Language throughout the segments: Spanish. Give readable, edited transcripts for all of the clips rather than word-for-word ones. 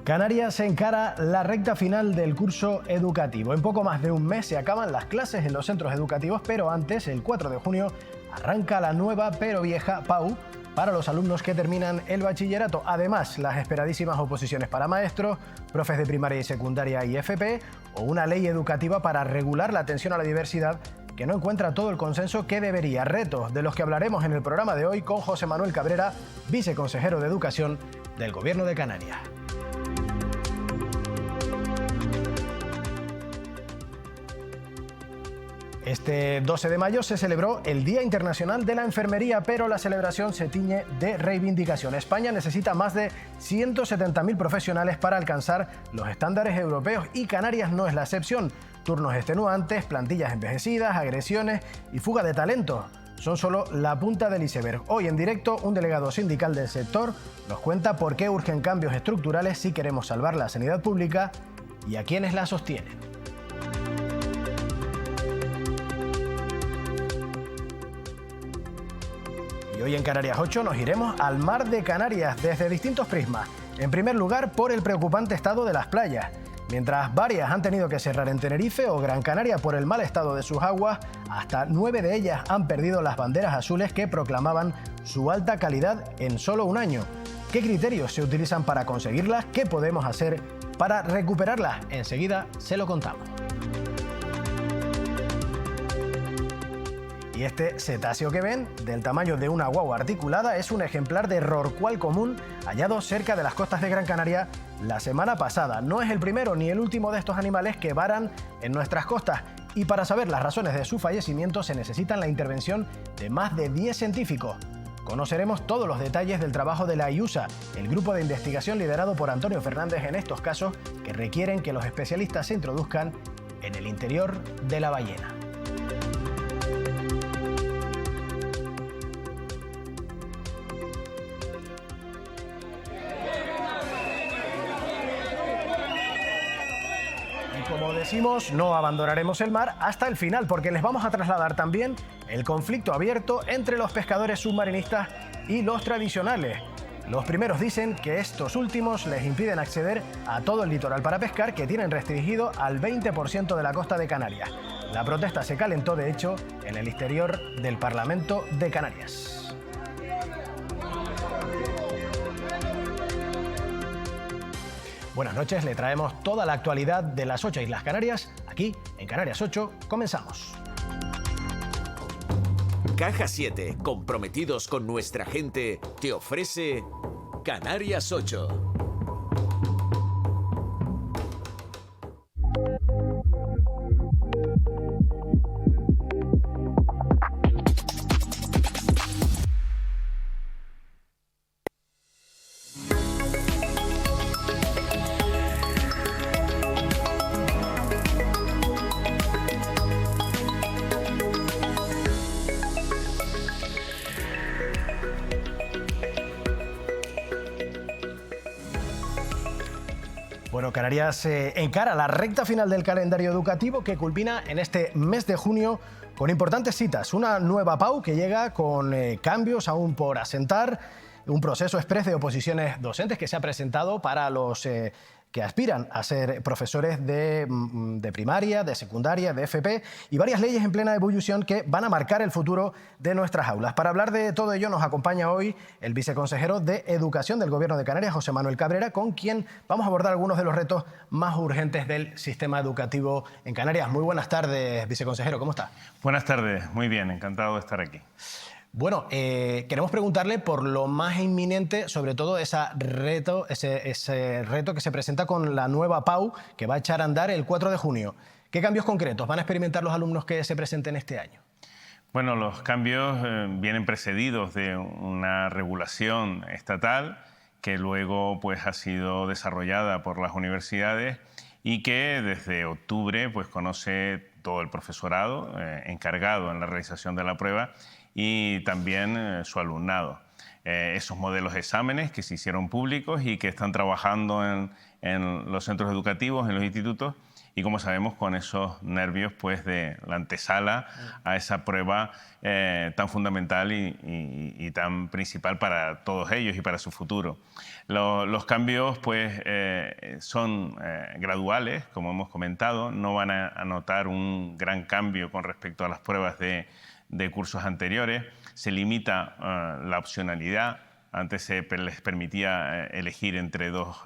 Canarias encara la recta final del curso educativo. En poco más de un mes se acaban las clases en los centros educativos, pero antes, el 4 de junio, arranca la nueva pero vieja PAU para los alumnos que terminan el bachillerato. Además, las esperadísimas oposiciones para maestros, profes de primaria y secundaria y FP, o una ley educativa para regular la atención a la diversidad que no encuentra todo el consenso que debería. Retos de los que hablaremos en el programa de hoy con José Manuel Cabrera, viceconsejero de Educación del Gobierno de Canarias. Este 12 de mayo se celebró el Día Internacional de la Enfermería, pero la celebración se tiñe de reivindicación. España necesita más de 170.000 profesionales para alcanzar los estándares europeos y Canarias no es la excepción. Turnos extenuantes, plantillas envejecidas, agresiones y fuga de talento son solo la punta del iceberg. Hoy en directo, un delegado sindical del sector nos cuenta por qué urgen cambios estructurales si queremos salvar la sanidad pública y a quienes la sostienen. Y hoy en Canarias 8 nos iremos al mar de Canarias desde distintos prismas. En primer lugar, por el preocupante estado de las playas. Mientras varias han tenido que cerrar en Tenerife o Gran Canaria por el mal estado de sus aguas, hasta 9 de ellas han perdido las banderas azules que proclamaban su alta calidad en solo un año. ¿Qué criterios se utilizan para conseguirlas? ¿Qué podemos hacer para recuperarlas? Enseguida se lo contamos. Y este cetáceo que ven, del tamaño de una guagua articulada, es un ejemplar de rorcual común hallado cerca de las costas de Gran Canaria la semana pasada. No es el primero ni el último de estos animales que varan en nuestras costas. Y para saber las razones de su fallecimiento se necesitan la intervención de más de 10 científicos. Conoceremos todos los detalles del trabajo de la IUSA, el grupo de investigación liderado por Antonio Fernández en estos casos que requieren que los especialistas se introduzcan en el interior de la ballena. Como decimos, no abandonaremos el mar hasta el final porque les vamos a trasladar también el conflicto abierto entre los pescadores submarinistas y los tradicionales. Los primeros dicen que estos últimos les impiden acceder a todo el litoral para pescar, que tienen restringido al 20% de la costa de Canarias. La protesta se calentó, de hecho, en el exterior del Parlamento de Canarias. Buenas noches, le traemos toda la actualidad de las 8 Islas Canarias. Aquí, en Canarias 8, comenzamos. Caja 7, comprometidos con nuestra gente, te ofrece Canarias 8. Bueno, Canarias encara la recta final del calendario educativo que culmina en este mes de junio con importantes citas. Una nueva PAU que llega con cambios aún por asentar, un proceso exprés de oposiciones docentes que se ha presentado para los que aspiran a ser profesores de primaria, de secundaria, de FP y varias leyes en plena ebullición que van a marcar el futuro de nuestras aulas. Para hablar de todo ello nos acompaña hoy el viceconsejero de Educación del Gobierno de Canarias, José Manuel Cabrera, con quien vamos a abordar algunos de los retos más urgentes del sistema educativo en Canarias. Muy buenas tardes, viceconsejero, ¿cómo está? Buenas tardes, muy bien, encantado de estar aquí. Bueno, queremos preguntarle por lo más inminente, sobre todo ese reto que se presenta con la nueva PAU que va a echar a andar el 4 de junio. ¿Qué cambios concretos van a experimentar los alumnos que se presenten este año? Bueno, los cambios vienen precedidos de una regulación estatal que luego pues, ha sido desarrollada por las universidades y que desde octubre pues, conoce todo el profesorado encargado en la realización de la prueba y también su alumnado. Esos modelos de exámenes que se hicieron públicos y que están trabajando en los centros educativos, en los institutos, y como sabemos con esos nervios pues de la antesala a esa prueba tan fundamental y tan principal para todos ellos y para su futuro. Los cambios pues son graduales, como hemos comentado, no van a notar un gran cambio con respecto a las pruebas de cursos anteriores. Se limita la opcionalidad. Antes les permitía elegir entre dos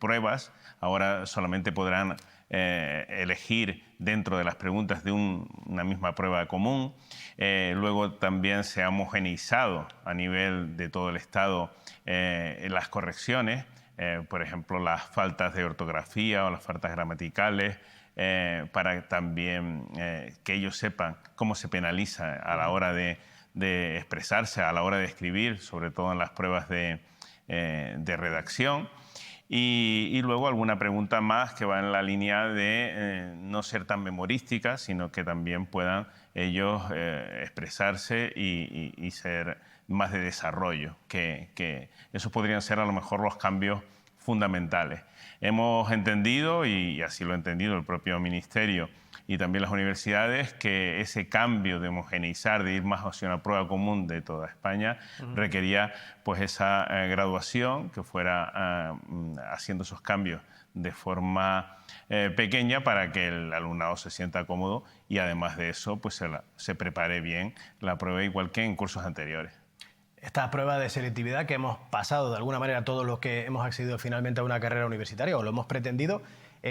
pruebas, ahora solamente podrán elegir dentro de las preguntas de una misma prueba común. Luego también se ha homogeneizado a nivel de todo el Estado las correcciones, por ejemplo, las faltas de ortografía o las faltas gramaticales, para también que ellos sepan cómo se penaliza a la hora de expresarse, a la hora de escribir, sobre todo en las pruebas de redacción. Y luego alguna pregunta más que va en la línea de no ser tan memorística, sino que también puedan ellos expresarse y ser más de desarrollo, que esos podrían ser a lo mejor los cambios fundamentales. Hemos entendido, y así lo ha entendido el propio Ministerio y también las universidades, que ese cambio de homogeneizar, de ir más hacia una prueba común de toda España, requería pues esa graduación, que fuera haciendo esos cambios de forma pequeña para que el alumnado se sienta cómodo y además de eso pues se prepare bien la prueba igual que en cursos anteriores. Esta prueba de selectividad que hemos pasado de alguna manera todos los que hemos accedido finalmente a una carrera universitaria o lo hemos pretendido,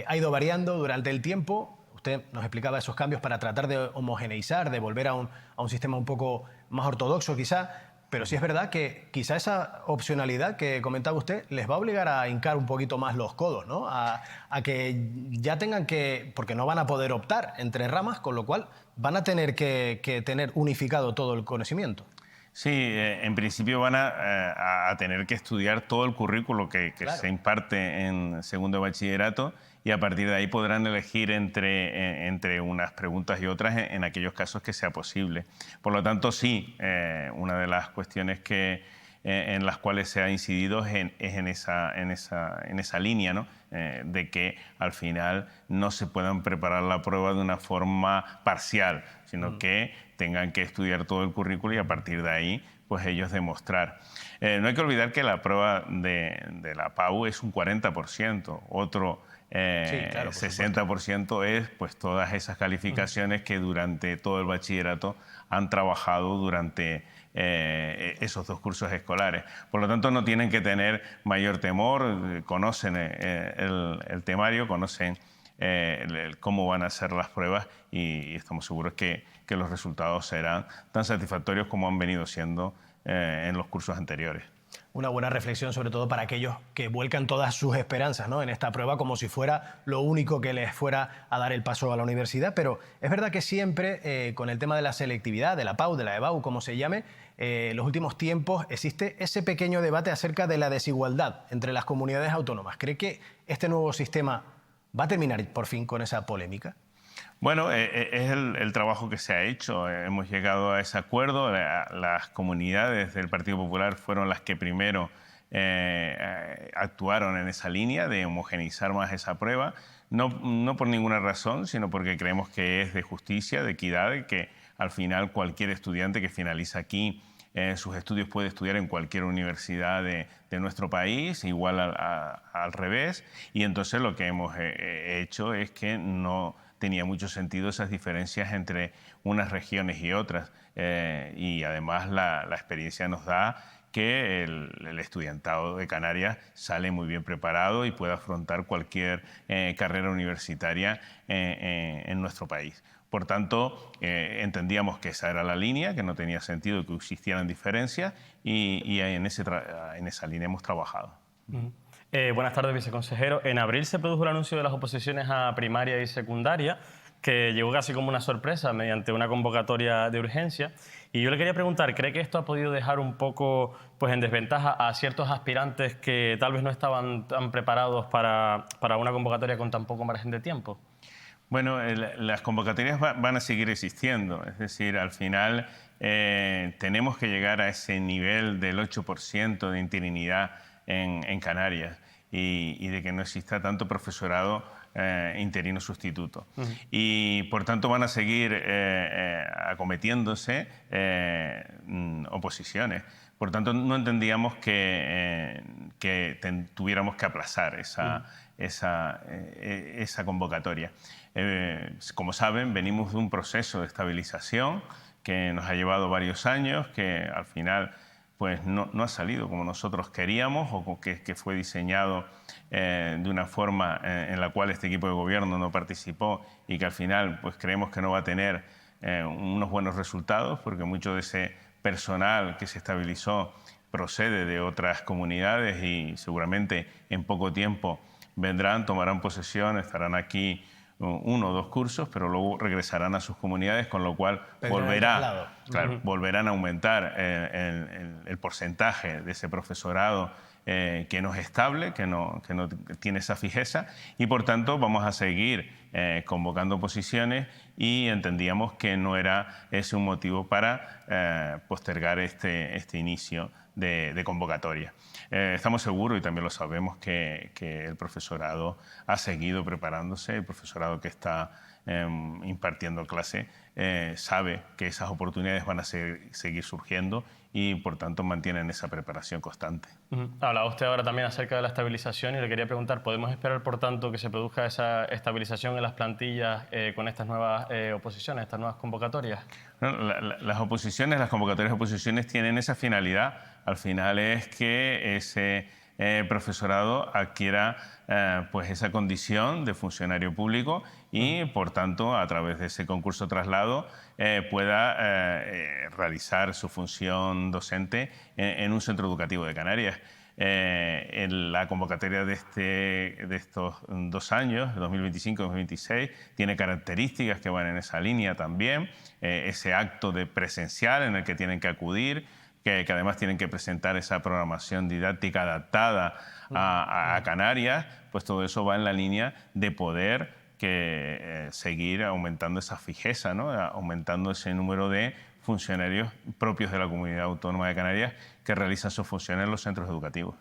ha ido variando durante el tiempo. Usted nos explicaba esos cambios para tratar de homogeneizar, de volver a un sistema un poco más ortodoxo quizá, pero sí es verdad que quizá esa opcionalidad que comentaba usted les va a obligar a hincar un poquito más los codos, ¿no? A que ya tengan que, porque no van a poder optar entre ramas, con lo cual van a tener que tener unificado todo el conocimiento. Sí, en principio van a tener que estudiar todo el currículo que Claro. se imparte en segundo de bachillerato y a partir de ahí podrán elegir entre unas preguntas y otras en aquellos casos que sea posible. Por lo tanto, sí, una de las cuestiones en las cuales se ha incidido es en esa línea, ¿no? De que al final no se puedan preparar la prueba de una forma parcial, sino que tengan que estudiar todo el currículo y a partir de ahí pues ellos demostrar. No hay que olvidar que la prueba de la PAU es un 40%, otro Sí, claro, 60% es pues todas esas calificaciones que durante todo el bachillerato han trabajado durante esos dos cursos escolares. Por lo tanto, no tienen que tener mayor temor, conocen el temario, conocen cómo van a ser las pruebas y estamos seguros que los resultados serán tan satisfactorios como han venido siendo en los cursos anteriores. Una buena reflexión, sobre todo para aquellos que vuelcan todas sus esperanzas, ¿no?, en esta prueba como si fuera lo único que les fuera a dar el paso a la universidad. Pero es verdad que siempre, con el tema de la selectividad, de la PAU, de la EBAU, como se llame, en los últimos tiempos existe ese pequeño debate acerca de la desigualdad entre las comunidades autónomas. ¿Cree que este nuevo sistema va a terminar por fin con esa polémica? Bueno, es el trabajo que se ha hecho. Hemos llegado a ese acuerdo. Las comunidades del Partido Popular fueron las que primero actuaron en esa línea de homogeneizar más esa prueba. No por ninguna razón, sino porque creemos que es de justicia, de equidad, y que al final cualquier estudiante que finaliza aquí sus estudios puede estudiar en cualquier universidad de nuestro país, igual al revés. Y entonces lo que hemos hecho es que no tenía mucho sentido esas diferencias entre unas regiones y otras. Y además la experiencia nos da que el estudiantado de Canarias sale muy bien preparado y puede afrontar cualquier carrera universitaria en nuestro país. Por tanto, entendíamos que esa era la línea, que no tenía sentido que existieran diferencias y en esa línea hemos trabajado. Buenas tardes, viceconsejero. En abril se produjo el anuncio de las oposiciones a primaria y secundaria, que llegó casi como una sorpresa mediante una convocatoria de urgencia. Y yo le quería preguntar, ¿cree que esto ha podido dejar un poco pues, en desventaja a ciertos aspirantes que tal vez no estaban tan preparados para una convocatoria con tan poco margen de tiempo? Bueno, las convocatorias van a seguir existiendo. Es decir, al final tenemos que llegar a ese nivel del 8% de interinidad en Canarias y de que no exista tanto profesorado interino sustituto. Y por tanto van a seguir acometiéndose oposiciones. Por tanto, no entendíamos que tuviéramos que aplazar esa convocatoria. Como saben, venimos de un proceso de estabilización que nos ha llevado varios años, que al final pues no ha salido como nosotros queríamos o que fue diseñado de una forma en la cual este equipo de gobierno no participó y que al final pues creemos que no va a tener unos buenos resultados, porque mucho de ese personal que se estabilizó procede de otras comunidades y seguramente en poco tiempo vendrán, tomarán posesión, estarán aquí 1 o 2 cursos, pero luego regresarán a sus comunidades, con lo cual volverán a aumentar el porcentaje de ese profesorado que no es estable, que no tiene esa fijeza, y por tanto vamos a seguir convocando posiciones, y entendíamos que no era ese un motivo para postergar este inicio de convocatoria. Estamos seguros, y también lo sabemos, que el profesorado ha seguido preparándose. El profesorado que está impartiendo clase sabe que esas oportunidades van a seguir surgiendo y por tanto mantienen esa preparación constante. Hablaba usted ahora también acerca de la estabilización y le quería preguntar, ¿podemos esperar por tanto que se produzca esa estabilización en las plantillas con estas nuevas oposiciones, estas nuevas convocatorias? No, las oposiciones, las convocatorias de oposiciones tienen esa finalidad. Al final es que ese profesorado adquiera pues esa condición de funcionario público y, por tanto, a través de ese concurso traslado pueda realizar su función docente en un centro educativo de Canarias. En la convocatoria de estos 2 años, 2025 y 2026, tiene características que van en esa línea también. Ese acto de presencial en el que tienen que acudir, que además tienen que presentar esa programación didáctica adaptada a Canarias, pues todo eso va en la línea de poder seguir aumentando esa fijeza, ¿no? Aumentando ese número de funcionarios propios de la Comunidad Autónoma de Canarias que realizan sus funciones en los centros educativos.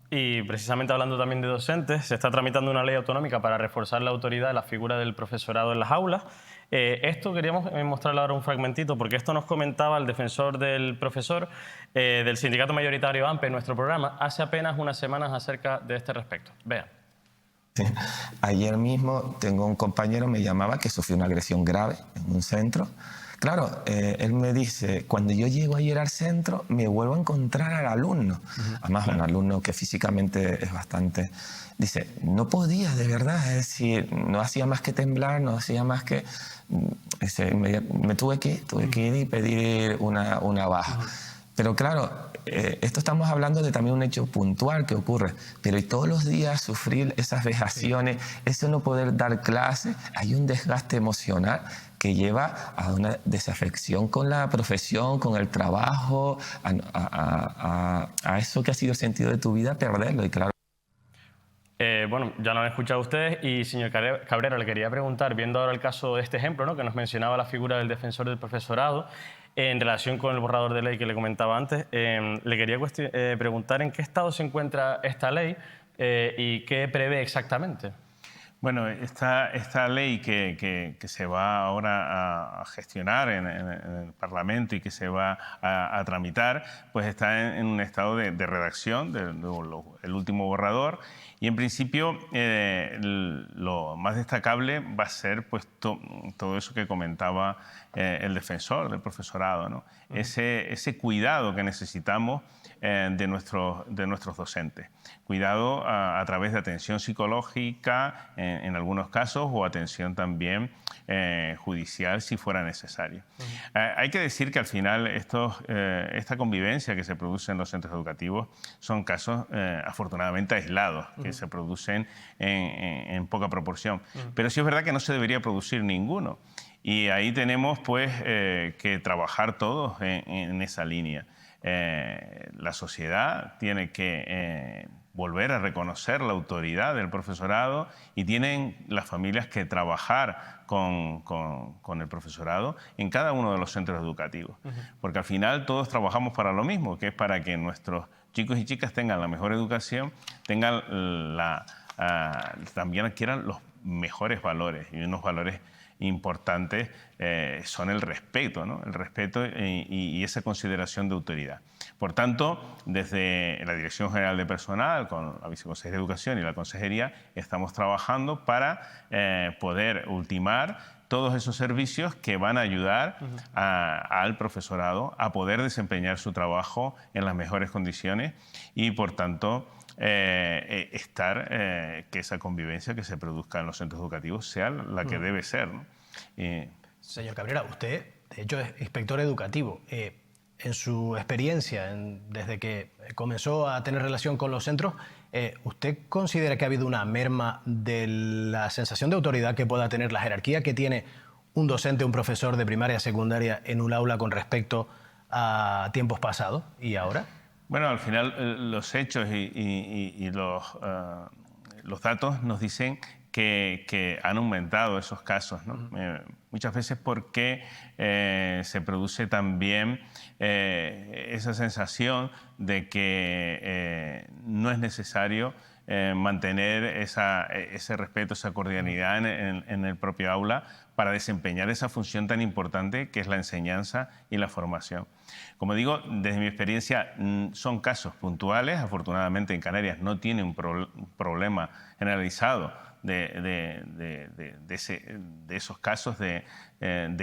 Y precisamente hablando también de docentes, se está tramitando una ley autonómica para reforzar la autoridad de la figura del profesorado en las aulas. Esto queríamos mostrarle ahora un fragmentito, porque esto nos comentaba el defensor del profesor del sindicato mayoritario AMPE en nuestro programa hace apenas unas semanas acerca de este respecto. Vean. Sí. Ayer mismo tengo un compañero, me llamaba, que sufrió una agresión grave en un centro. Claro, él me dice, cuando yo llego ayer al centro, me vuelvo a encontrar al alumno. Además, un alumno que físicamente es bastante... Dice, no podía, de verdad, es decir, no hacía más que temblar, no hacía más que... me tuve que ir y pedir una baja. Pero claro, esto estamos hablando de también un hecho puntual que ocurre, pero y todos los días sufrir esas vejaciones, eso no poder dar clase, hay un desgaste emocional que lleva a una desafección con la profesión, con el trabajo, a eso que ha sido el sentido de tu vida, perderlo. Y claro. Bueno, ya lo han escuchado ustedes y, señor Cabrera, le quería preguntar, viendo ahora el caso de este ejemplo, ¿no?, que nos mencionaba la figura del defensor del profesorado, en relación con el borrador de ley que le comentaba antes, le quería preguntar en qué estado se encuentra esta ley y qué prevé exactamente. Bueno, esta ley que se va ahora a gestionar en el Parlamento y que se va a tramitar, pues está en un estado de redacción el último borrador, y en principio lo más destacable va a ser pues todo eso que comentaba el defensor del profesorado, ¿no? Ese cuidado que necesitamos de nuestros docentes. Cuidado a través de atención psicológica en algunos casos, o atención también judicial si fuera necesario. Hay que decir que al final esta convivencia que se produce en los centros educativos son casos afortunadamente aislados, que se producen en poca proporción. Pero sí es verdad que no se debería producir ninguno. Y ahí tenemos pues que trabajar todos en esa línea. La sociedad tiene que volver a reconocer la autoridad del profesorado, y tienen las familias que trabajar con el profesorado en cada uno de los centros educativos. Porque al final todos trabajamos para lo mismo, que es para que nuestros chicos y chicas tengan la mejor educación, tengan también adquieran mejores valores, y unos valores importantes son el respeto, ¿no? El respeto y esa consideración de autoridad. Por tanto, desde la Dirección General de Personal, con la Viceconsejería de Educación y la Consejería, estamos trabajando para poder ultimar todos esos servicios que van a ayudar al profesorado a poder desempeñar su trabajo en las mejores condiciones y, por tanto, que esa convivencia que se produzca en los centros educativos sea la que debe ser, ¿no? Señor Cabrera, usted, de hecho, es inspector educativo. En su experiencia, desde que comenzó a tener relación con los centros, ¿usted considera que ha habido una merma de la sensación de autoridad que pueda tener la jerarquía que tiene un docente, un profesor de primaria, secundaria en un aula con respecto a tiempos pasados y ahora? Bueno, al final los hechos y los datos nos dicen que han aumentado esos casos, ¿no? Muchas veces porque se produce también esa sensación de que no es necesario mantener ese respeto, esa cordialidad en el propio aula para desempeñar esa función tan importante que es la enseñanza y la formación. Como digo, desde mi experiencia son casos puntuales. Afortunadamente en Canarias no tiene un problema generalizado de esos casos de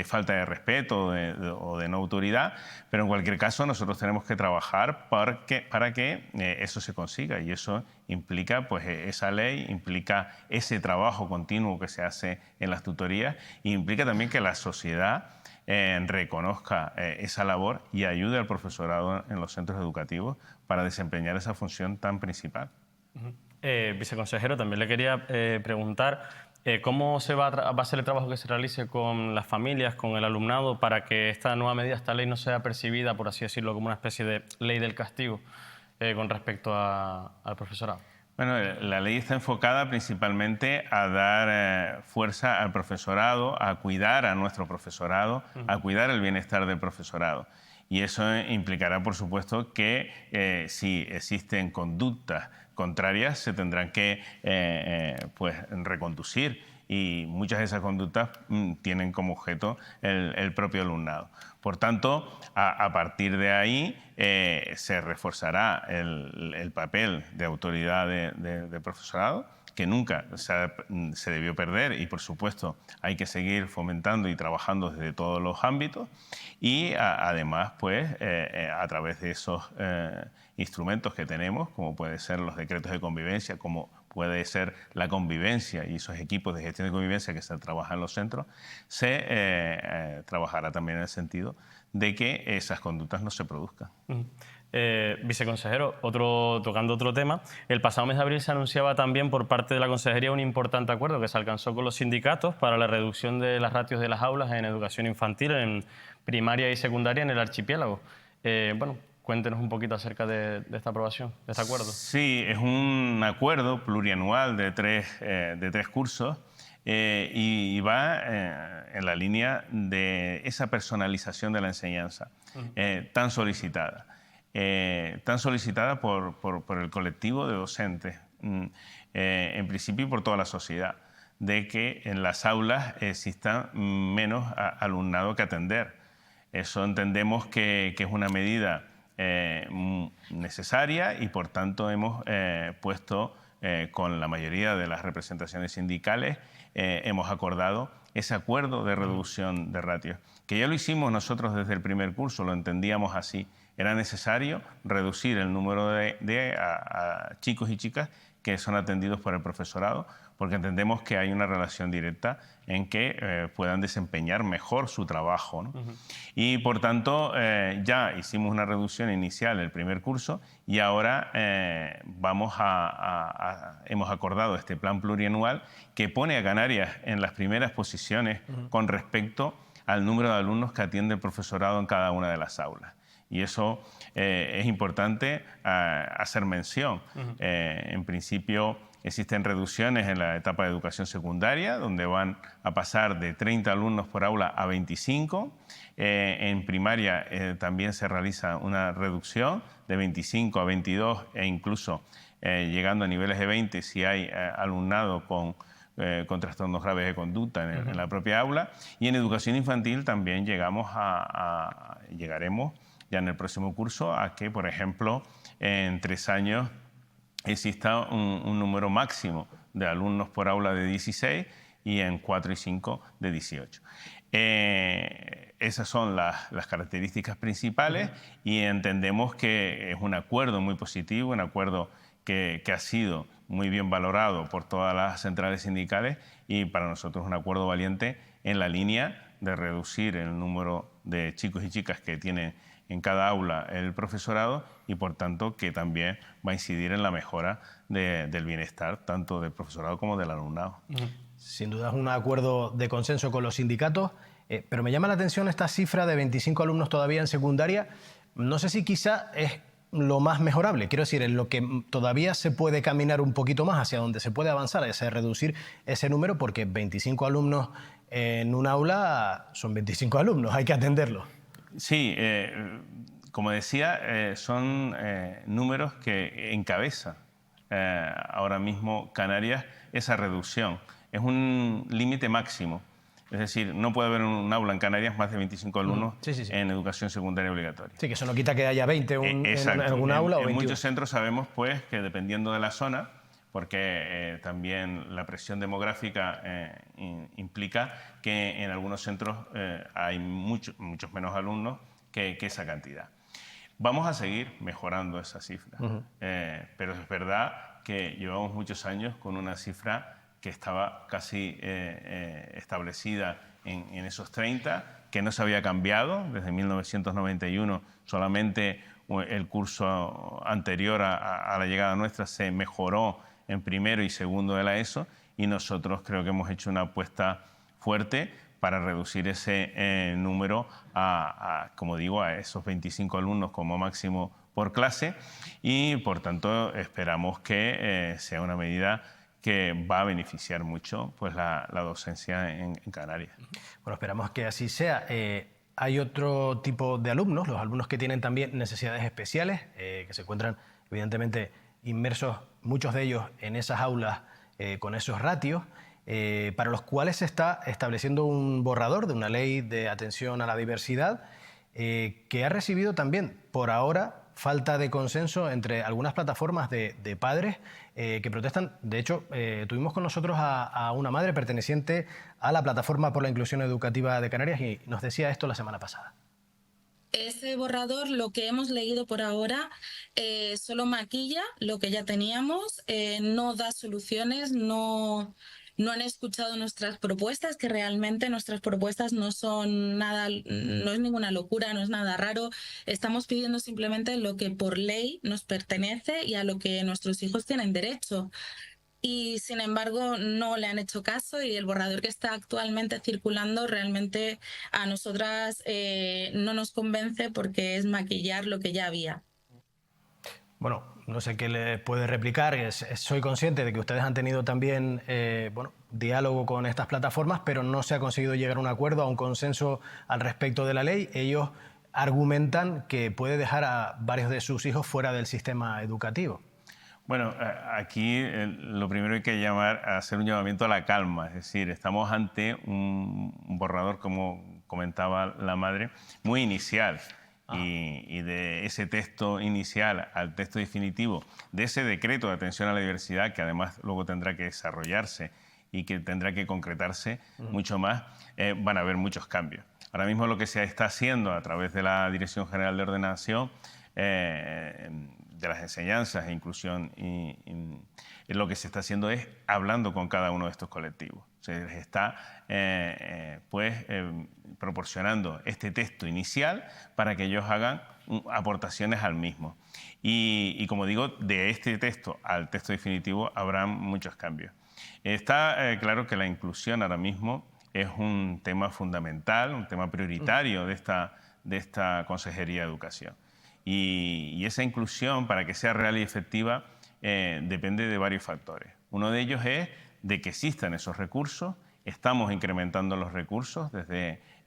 falta de respeto o de no autoridad, pero en cualquier caso nosotros tenemos que trabajar para que eso se consiga, y eso implica, pues, esa ley, implica ese trabajo continuo que se hace en las tutorías, y implica también que la sociedad reconozca esa labor y ayude al profesorado en los centros educativos para desempeñar esa función tan principal. Viceconsejero, también le quería preguntar cómo va a ser el trabajo que se realice con las familias, con el alumnado, para que esta nueva medida, esta ley, no sea percibida, por así decirlo, como una especie de ley del castigo con respecto al profesorado. Bueno, la ley está enfocada principalmente a dar fuerza al profesorado, a cuidar a nuestro profesorado, a cuidar el bienestar del profesorado. Y eso implicará, por supuesto, que si existen conductas contrarias se tendrán que pues, reconducir, y muchas de esas conductas tienen como objeto el propio alumnado. Por tanto, a partir de ahí se reforzará el papel de autoridad de profesorado, que nunca se debió perder, y por supuesto hay que seguir fomentando y trabajando desde todos los ámbitos, y además, pues, a través de esos instrumentos que tenemos, como puede ser los decretos de convivencia, como puede ser la convivencia y esos equipos de gestión de convivencia que se trabajan en los centros, se trabajará también en el sentido de que esas conductas no se produzcan. Viceconsejero, tocando otro tema, el pasado mes de abril se anunciaba también por parte de la Consejería un importante acuerdo que se alcanzó con los sindicatos para la reducción de las ratios de las aulas en educación infantil, en primaria y secundaria en el archipiélago. Bueno, cuéntenos un poquito acerca de esta aprobación, de este acuerdo. Sí, es un acuerdo plurianual de tres cursos y va en la línea de esa personalización de la enseñanza tan solicitada. Tan solicitada por el colectivo de docentes, en principio y por toda la sociedad, de que en las aulas exista menos alumnado que atender. Eso entendemos que es una medida necesaria, y por tanto hemos puesto con la mayoría de las representaciones sindicales, hemos acordado ese acuerdo de reducción de ratios, que ya lo hicimos nosotros desde el primer curso, lo entendíamos así. Era necesario reducir el número de chicos y chicas que son atendidos por el profesorado, porque entendemos que hay una relación directa en que puedan desempeñar mejor su trabajo, ¿no? Y por tanto ya hicimos una reducción inicial el primer curso, y ahora hemos acordado este plan plurianual que pone a Canarias en las primeras posiciones con respecto al número de alumnos que atiende el profesorado en cada una de las aulas. Y eso es importante hacer mención. En principio existen reducciones en la etapa de educación secundaria, donde van a pasar de 30 alumnos por aula a 25. En primaria también se realiza una reducción de 25 a 22 e incluso llegando a niveles de 20 si hay alumnado con trastornos graves de conducta en la propia aula. Y en educación infantil también llegaremos ya en el próximo curso a que, por ejemplo, en 3 años exista un número máximo de alumnos por aula de 16 y en 4 y 5 de 18. Esas son las características principales y entendemos que es un acuerdo muy positivo, un acuerdo que ha sido muy bien valorado por todas las centrales sindicales y para nosotros un acuerdo valiente en la línea de reducir el número de chicos y chicas que tienen en cada aula el profesorado y, por tanto, que también va a incidir en la mejora del bienestar tanto del profesorado como del alumnado. Sin duda es un acuerdo de consenso con los sindicatos, pero me llama la atención esta cifra de 25 alumnos todavía en secundaria. No sé si quizá es lo más mejorable, quiero decir, en lo que todavía se puede caminar un poquito más hacia donde se puede avanzar, es reducir ese número, porque 25 alumnos en un aula son 25 alumnos, hay que atenderlo. Sí, como decía, son números que encabeza ahora mismo Canarias esa reducción. Es un límite máximo. Es decir, no puede haber un aula en Canarias más de 25 alumnos en educación secundaria obligatoria. Sí, que eso no quita que haya 20 en algún aula o 21. En muchos centros sabemos pues, que dependiendo de la zona, porque también la presión demográfica implica que en algunos centros hay muchos menos alumnos que esa cantidad. Vamos a seguir mejorando esa cifra, pero es verdad que llevamos muchos años con una cifra que estaba casi establecida en esos 30, que no se había cambiado desde 1991, solamente el curso anterior a la llegada nuestra se mejoró en primero y segundo de la ESO y nosotros creo que hemos hecho una apuesta fuerte para reducir ese número como digo, a esos 25 alumnos como máximo por clase y por tanto esperamos que sea una medida que va a beneficiar mucho pues, la docencia en Canarias. Bueno, esperamos que así sea. Hay otro tipo de alumnos, los alumnos que tienen también necesidades especiales, que se encuentran evidentemente inmersos, muchos de ellos en esas aulas con esos ratios, para los cuales se está estableciendo un borrador de una ley de atención a la diversidad que ha recibido también, por ahora, falta de consenso entre algunas plataformas de padres que protestan. De hecho, tuvimos con nosotros a una madre perteneciente a la Plataforma por la Inclusión Educativa de Canarias y nos decía esto la semana pasada. Ese borrador, lo que hemos leído por ahora, solo maquilla lo que ya teníamos, no da soluciones, no han escuchado nuestras propuestas, que realmente nuestras propuestas no son nada, no es ninguna locura, no es nada raro. Estamos pidiendo simplemente lo que por ley nos pertenece y a lo que nuestros hijos tienen derecho. Y sin embargo no le han hecho caso y el borrador que está actualmente circulando realmente a nosotras no nos convence porque es maquillar lo que ya había. Bueno, no sé qué le puede replicar. Soy consciente de que ustedes han tenido también diálogo con estas plataformas, pero no se ha conseguido llegar a un acuerdo, a un consenso al respecto de la ley. Ellos argumentan que puede dejar a varios de sus hijos fuera del sistema educativo. Bueno, aquí lo primero hay que hacer un llamamiento a la calma. Es decir, estamos ante un borrador, como comentaba la madre, muy inicial. Y de ese texto inicial al texto definitivo de ese decreto de atención a la diversidad, que además luego tendrá que desarrollarse y que tendrá que concretarse mucho más, van a haber muchos cambios. Ahora mismo lo que se está haciendo a través de la Dirección General de Ordenación de las Enseñanzas e Inclusión, lo que se está haciendo es hablando con cada uno de estos colectivos. Se les está proporcionando este texto inicial para que ellos hagan aportaciones al mismo. Y como digo, de este texto al texto definitivo habrán muchos cambios. Está claro que la inclusión ahora mismo es un tema fundamental, un tema prioritario de esta Consejería de Educación. Y esa inclusión, para que sea real y efectiva, depende de varios factores. Uno de ellos es de que existan esos recursos estamos incrementando los recursos.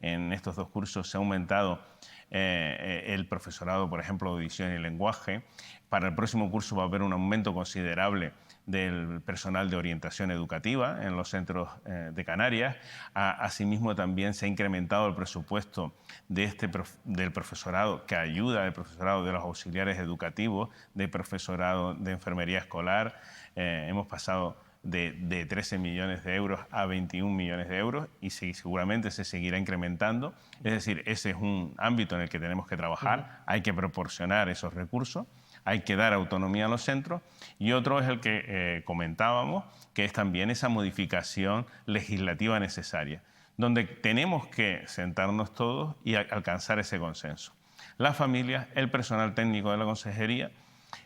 En estos 2 cursos se ha aumentado el profesorado, por ejemplo, de audición y lenguaje. Para el próximo curso va a haber un aumento considerable del personal de orientación educativa en los centros de Canarias. Asimismo, también se ha incrementado el presupuesto del profesorado, que ayuda al profesorado de los auxiliares educativos, del profesorado de enfermería escolar. Hemos pasado de 13 millones de euros a 21 millones de euros y seguramente se seguirá incrementando. Es decir, ese es un ámbito en el que tenemos que trabajar. Hay que proporcionar esos recursos, hay que dar autonomía a los centros, y otro es el que comentábamos, que es también esa modificación legislativa necesaria, donde tenemos que sentarnos todos y alcanzar ese consenso. Las familias, el personal técnico de la consejería,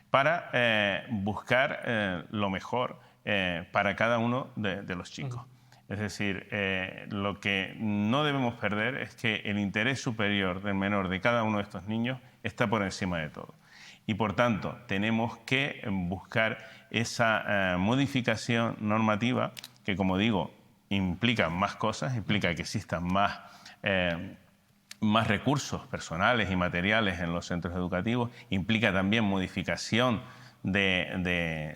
para buscar lo mejor para cada uno de los chicos. Es decir, lo que no debemos perder es que el interés superior del menor de cada uno de estos niños está por encima de todo. Y por tanto, tenemos que buscar esa modificación normativa que, como digo, implica más cosas, implica que existan más recursos personales y materiales en los centros educativos, implica también modificación de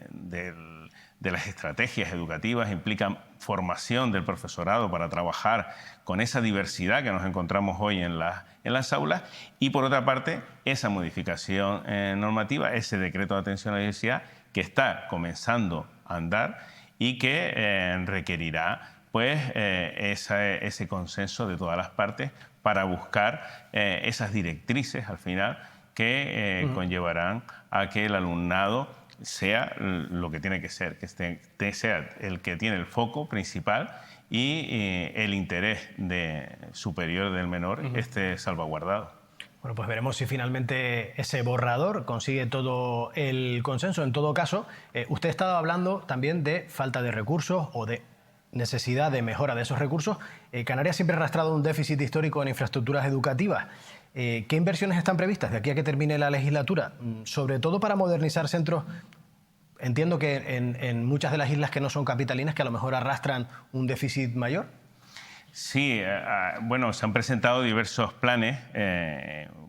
las estrategias educativas, implica formación del profesorado para trabajar con esa diversidad que nos encontramos hoy en las aulas, y por otra parte esa modificación normativa, ese decreto de atención a la diversidad que está comenzando a andar y que requerirá pues, ese consenso de todas las partes para buscar esas directrices al final que conllevarán a que el alumnado sea lo que tiene que ser, que sea el que tiene el foco principal y el interés superior del menor esté salvaguardado. Bueno, pues veremos si finalmente ese borrador consigue todo el consenso. En todo caso, usted estaba hablando también de falta de recursos o de necesidad de mejora de esos recursos. Canarias siempre ha arrastrado un déficit histórico en infraestructuras educativas. ¿Qué inversiones están previstas de aquí a que termine la legislatura? Sobre todo para modernizar centros. Entiendo que en muchas de las islas que no son capitalinas, que a lo mejor arrastran un déficit mayor. Sí, bueno, se han presentado diversos planes,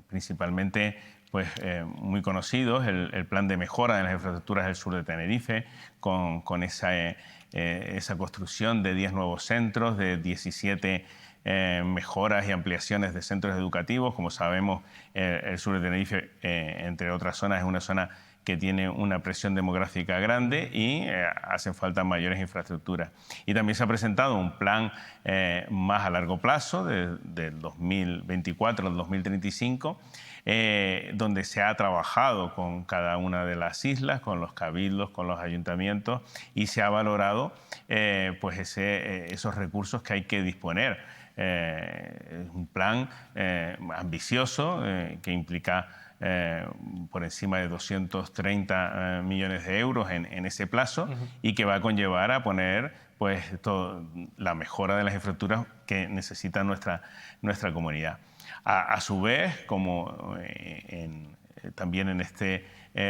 principalmente pues, muy conocidos. El plan de mejora de las infraestructuras del sur de Tenerife, con esa construcción de 10 nuevos centros, de 17 mejoras y ampliaciones de centros educativos. Como sabemos, el sur de Tenerife, entre otras zonas, es una zona que tiene una presión demográfica grande y hacen falta mayores infraestructuras. Y también se ha presentado un plan más a largo plazo, del 2024 al 2035, donde se ha trabajado con cada una de las islas, con los cabildos, con los ayuntamientos, y se ha valorado pues esos recursos que hay que disponer. Es un plan ambicioso que implica por encima de 230 millones de euros en ese plazo, y que va a conllevar a poner pues, la mejora de las infraestructuras que necesita nuestra comunidad. A su vez, como también en este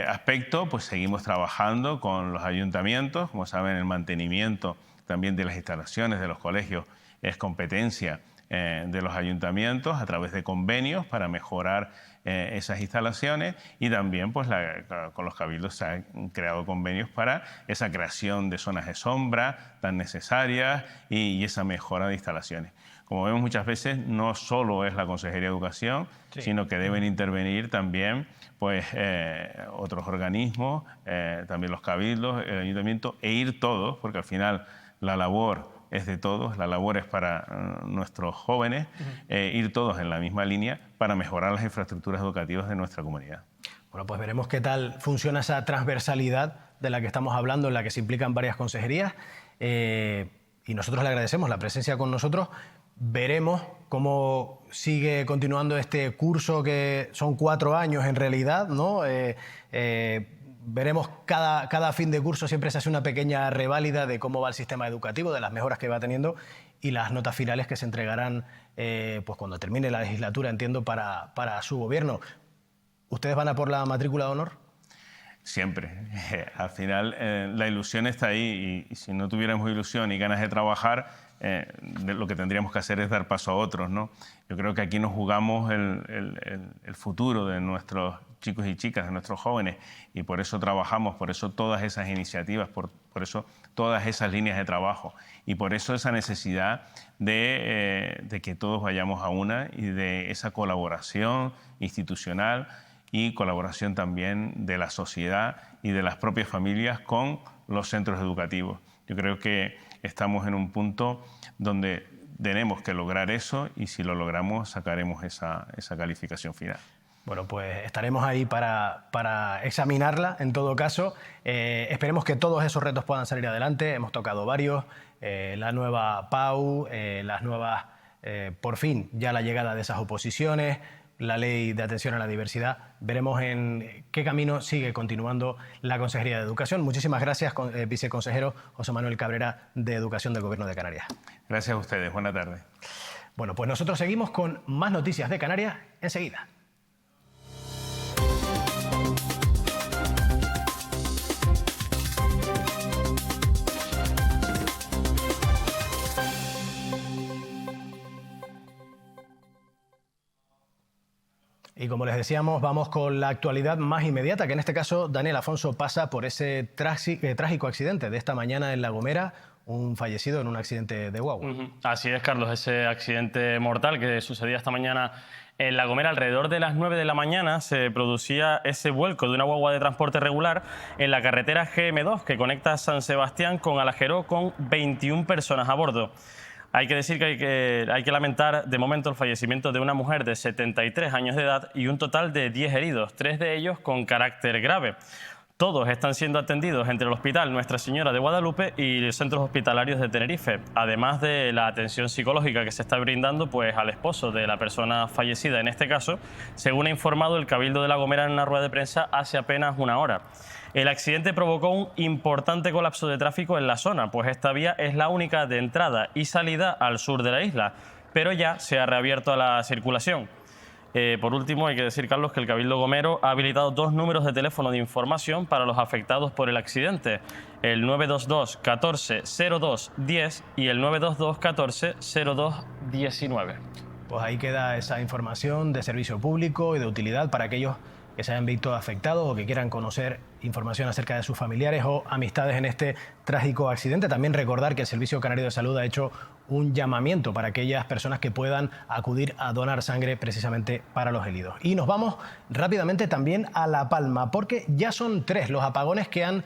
aspecto, pues seguimos trabajando con los ayuntamientos. Como saben, el mantenimiento también de las instalaciones de los colegios es competencia de los ayuntamientos a través de convenios para mejorar esas instalaciones, y también pues, con los cabildos se han creado convenios para esa creación de zonas de sombra tan necesarias y esa mejora de instalaciones. Como vemos muchas veces, no solo es la Consejería de Educación, sino que deben intervenir también pues, otros organismos, también los cabildos, el ayuntamiento, e ir todos, porque al final la labor es de todos, la labor es para nuestros jóvenes, ir todos en la misma línea para mejorar las infraestructuras educativas de nuestra comunidad. Bueno, pues veremos qué tal funciona esa transversalidad de la que estamos hablando, en la que se implican varias consejerías, y nosotros le agradecemos la presencia con nosotros. Veremos cómo sigue continuando este curso, que son 4 años en realidad, ¿no? Veremos cada fin de curso, siempre se hace una pequeña reválida de cómo va el sistema educativo, de las mejoras que va teniendo y las notas finales que se entregarán pues cuando termine la legislatura, entiendo, para su gobierno. ¿Ustedes van a por la matrícula de honor? Siempre. Al final la ilusión está ahí, y si no tuviéramos ilusión y ganas de trabajar, lo que tendríamos que hacer es dar paso a otros, ¿no? Yo creo que aquí nos jugamos el futuro de nuestros chicos y chicas, de nuestros jóvenes, y por eso trabajamos, por eso todas esas iniciativas, por eso todas esas líneas de trabajo, y por eso esa necesidad de que todos vayamos a una y de esa colaboración institucional y colaboración también de la sociedad y de las propias familias con los centros educativos. Yo creo que estamos en un punto donde tenemos que lograr eso y si lo logramos sacaremos esa calificación final. Bueno, pues estaremos ahí para examinarla en todo caso. Esperemos que todos esos retos puedan salir adelante. Hemos tocado varios, la nueva PAU, las nuevas, por fin, ya la llegada de esas oposiciones, la ley de atención a la diversidad. Veremos en qué camino sigue continuando la Consejería de Educación. Muchísimas gracias, viceconsejero José Manuel Cabrera, de Educación del Gobierno de Canarias. Gracias a ustedes. Buena tarde. Bueno, pues nosotros seguimos con más noticias de Canarias enseguida. Y como les decíamos, vamos con la actualidad más inmediata, que en este caso Daniel Afonso pasa por ese trágico accidente de esta mañana en La Gomera, un fallecido en un accidente de guagua. Así es, Carlos, ese accidente mortal que sucedía esta mañana en La Gomera. Alrededor de las 9 de la mañana se producía ese vuelco de una guagua de transporte regular en la carretera GM2 que conecta San Sebastián con Alajeró con 21 personas a bordo. Hay que decir que hay que lamentar de momento el fallecimiento de una mujer de 73 años de edad y un total de 10 heridos, 3 de ellos con carácter grave. Todos están siendo atendidos entre el Hospital Nuestra Señora de Guadalupe y los centros hospitalarios de Tenerife, además de la atención psicológica que se está brindando pues, al esposo de la persona fallecida en este caso, según ha informado el Cabildo de La Gomera en una rueda de prensa hace apenas una hora. El accidente provocó un importante colapso de tráfico en la zona, pues esta vía es la única de entrada y salida al sur de la isla, pero ya se ha reabierto a la circulación. Por último, hay que decir, Carlos, que el Cabildo Gomero ha habilitado 2 números de teléfono de información para los afectados por el accidente, el 922 14 02 10 y el 922 14 02 19. Pues ahí queda esa información de servicio público y de utilidad para aquellos que se hayan visto afectados o que quieran conocer información acerca de sus familiares o amistades en este trágico accidente. También recordar que el Servicio Canario de Salud ha hecho un llamamiento para aquellas personas que puedan acudir a donar sangre precisamente para los heridos. Y nos vamos rápidamente también a La Palma, porque ya son 3 los apagones que han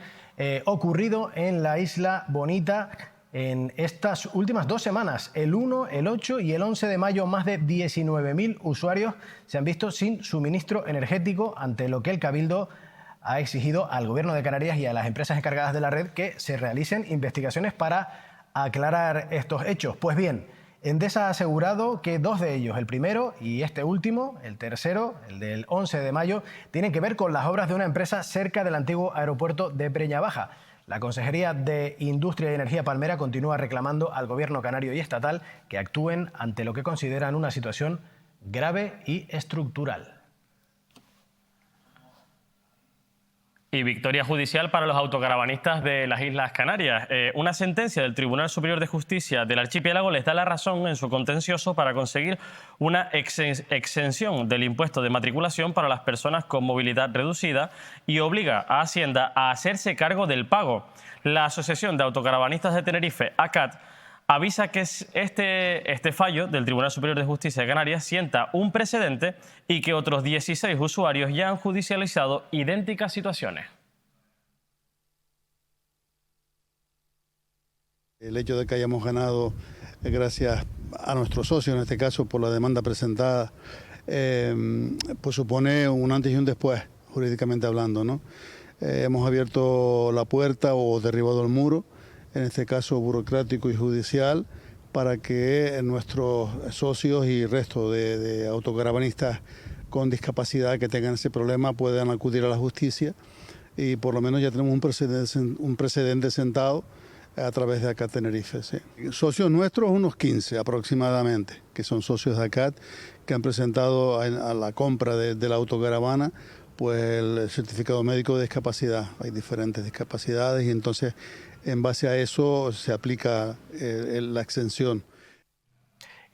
ocurrido en la Isla Bonita en estas últimas 2 semanas. El 1, el 8 y el 11 de mayo, más de 19.000 usuarios se han visto sin suministro energético, ante lo que el Cabildo ha exigido al Gobierno de Canarias y a las empresas encargadas de la red que se realicen investigaciones para aclarar estos hechos. Pues bien, Endesa ha asegurado que 2 de ellos, el primero y este último, el tercero, el del 11 de mayo, tienen que ver con las obras de una empresa cerca del antiguo aeropuerto de Breña Baja. La Consejería de Industria y Energía Palmera continúa reclamando al Gobierno canario y estatal que actúen ante lo que consideran una situación grave y estructural. Y victoria judicial para los autocaravanistas de las Islas Canarias. Una sentencia del Tribunal Superior de Justicia del Archipiélago les da la razón en su contencioso para conseguir una exención del impuesto de matriculación para las personas con movilidad reducida y obliga a Hacienda a hacerse cargo del pago. La Asociación de Autocaravanistas de Tenerife, ACAT, avisa que este fallo del Tribunal Superior de Justicia de Canarias sienta un precedente y que otros 16 usuarios ya han judicializado idénticas situaciones. El hecho de que hayamos ganado gracias a nuestros socios, en este caso por la demanda presentada, pues supone un antes y un después, jurídicamente hablando, ¿no? Hemos abierto la puerta o derribado el muro, en este caso burocrático y judicial, para que nuestros socios y resto de autocaravanistas con discapacidad que tengan ese problema puedan acudir a la justicia, y por lo menos ya tenemos un precedente sentado a través de ACAT Tenerife. Sí. Socios nuestros, unos 15 aproximadamente, que son socios de ACAT, que han presentado a la compra de la autocaravana pues el certificado médico de discapacidad. Hay diferentes discapacidades y entonces en base a eso se aplica la exención.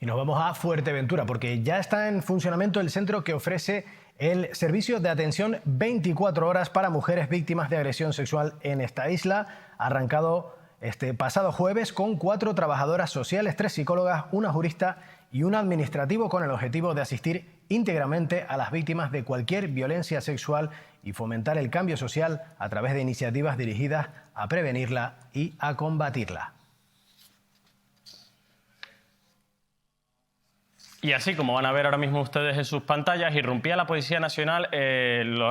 Y nos vamos a Fuerteventura porque ya está en funcionamiento el centro que ofrece el servicio de atención 24 horas para mujeres víctimas de agresión sexual en esta isla. Ha arrancado este pasado jueves con 4 trabajadoras sociales, 3 psicólogas, una jurista y un administrativo con el objetivo de asistir íntegramente a las víctimas de cualquier violencia sexual y fomentar el cambio social a través de iniciativas dirigidas a prevenirla y a combatirla. Y así como van a ver ahora mismo ustedes en sus pantallas, irrumpía la Policía Nacional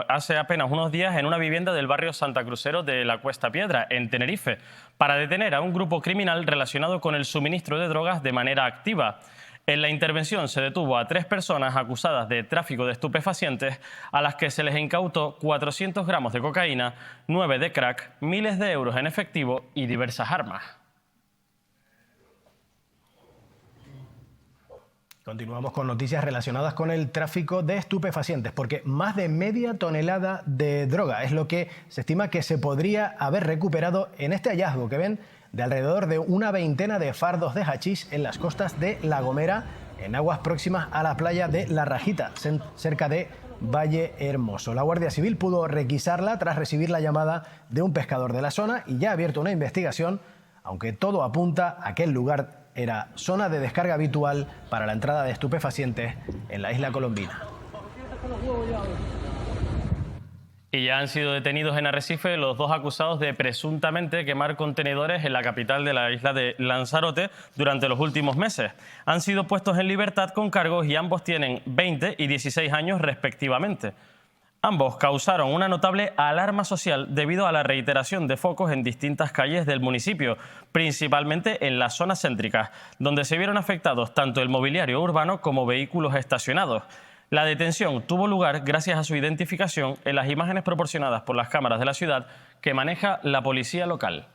hace apenas unos días en una vivienda del barrio Santa Crucero de la Cuesta Piedra, en Tenerife, para detener a un grupo criminal relacionado con el suministro de drogas de manera activa. En la intervención se detuvo a 3 personas acusadas de tráfico de estupefacientes, a las que se les incautó 400 gramos de cocaína, 9 de crack, miles de euros en efectivo y diversas armas. Continuamos con noticias relacionadas con el tráfico de estupefacientes, porque más de media tonelada de droga es lo que se estima que se podría haber recuperado en este hallazgo que ven de alrededor de una veintena de fardos de hachís en las costas de La Gomera, en aguas próximas a la playa de La Rajita, cerca de Valle Hermoso. La Guardia Civil pudo requisarla tras recibir la llamada de un pescador de la zona y ya ha abierto una investigación, aunque todo apunta a que el lugar era zona de descarga habitual para la entrada de estupefacientes en la isla colombina. Y ya han sido detenidos en Arrecife los 2 acusados de presuntamente quemar contenedores en la capital de la isla de Lanzarote durante los últimos meses. Han sido puestos en libertad con cargos y ambos tienen 20 y 16 años respectivamente. Ambos causaron una notable alarma social debido a la reiteración de focos en distintas calles del municipio, principalmente en las zonas céntricas, donde se vieron afectados tanto el mobiliario urbano como vehículos estacionados. La detención tuvo lugar gracias a su identificación en las imágenes proporcionadas por las cámaras de la ciudad que maneja la policía local.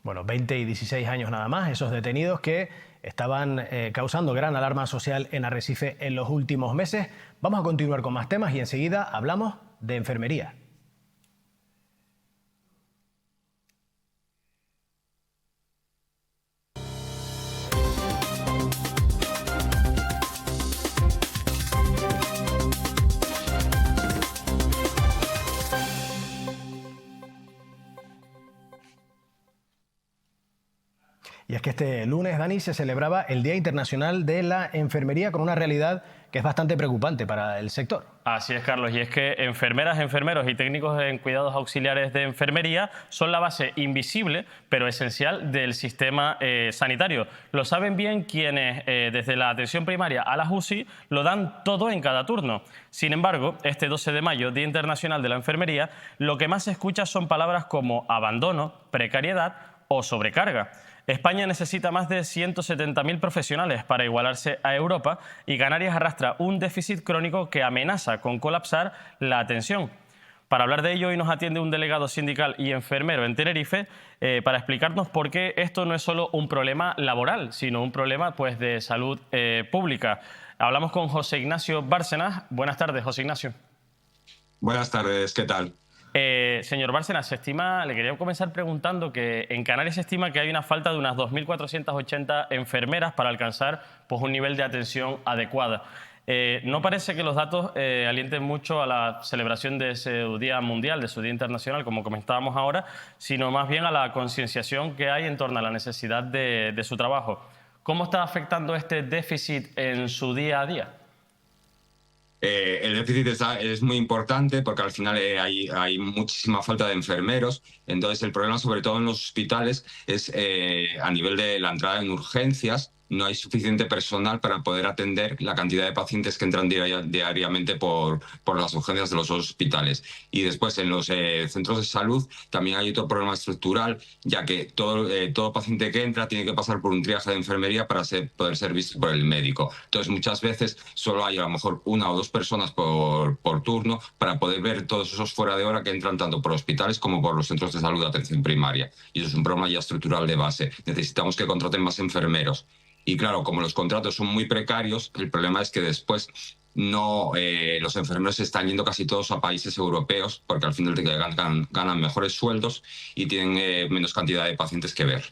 Bueno, 20 y 16 años nada más, esos detenidos que estaban causando gran alarma social en Arrecife en los últimos meses. Vamos a continuar con más temas y enseguida hablamos de enfermería. Y es que este lunes, Dani, se celebraba el Día Internacional de la Enfermería con una realidad que es bastante preocupante para el sector. Así es, Carlos, y es que enfermeras, enfermeros y técnicos en cuidados auxiliares de enfermería son la base invisible, pero esencial del sistema sanitario. Lo saben bien quienes, desde la atención primaria a la UCI, lo dan todo en cada turno. Sin embargo, este 12 de mayo, Día Internacional de la Enfermería, lo que más se escucha son palabras como abandono, precariedad o sobrecarga. España necesita más de 170.000 profesionales para igualarse a Europa y Canarias arrastra un déficit crónico que amenaza con colapsar la atención. Para hablar de ello, hoy nos atiende un delegado sindical y enfermero en Tenerife para explicarnos por qué esto no es solo un problema laboral, sino un problema pues, de salud pública. Hablamos con José Ignacio Bárcenas. Buenas tardes, José Ignacio. Buenas tardes, ¿qué tal? Señor Bárcenas, le quería comenzar preguntando que en Canarias se estima que hay una falta de unas 2.480 enfermeras para alcanzar pues, un nivel de atención adecuada. No parece que los datos alienten mucho a la celebración de ese Día Mundial, de su Día Internacional, como comentábamos ahora, sino más bien a la concienciación que hay en torno a la necesidad de su trabajo. ¿Cómo está afectando este déficit en su día a día? El déficit es muy importante porque al final hay muchísima falta de enfermeros. Entonces el problema, sobre todo en los hospitales, es a nivel de la entrada en urgencias. No hay suficiente personal para poder atender la cantidad de pacientes que entran diariamente por las urgencias de los hospitales. Y después en los centros de salud también hay otro problema estructural, ya que todo paciente que entra tiene que pasar por un triaje de enfermería para poder ser visto por el médico. Entonces muchas veces solo hay a lo mejor 1 o 2 personas por turno para poder ver todos esos fuera de hora que entran tanto por hospitales como por los centros de salud de atención primaria. Y eso es un problema ya estructural de base. Necesitamos que contraten más enfermeros. Y claro, como los contratos son muy precarios, el problema es que después no, los enfermeros se están yendo casi todos a países europeos, porque al final ganan mejores sueldos y tienen menos cantidad de pacientes que ver.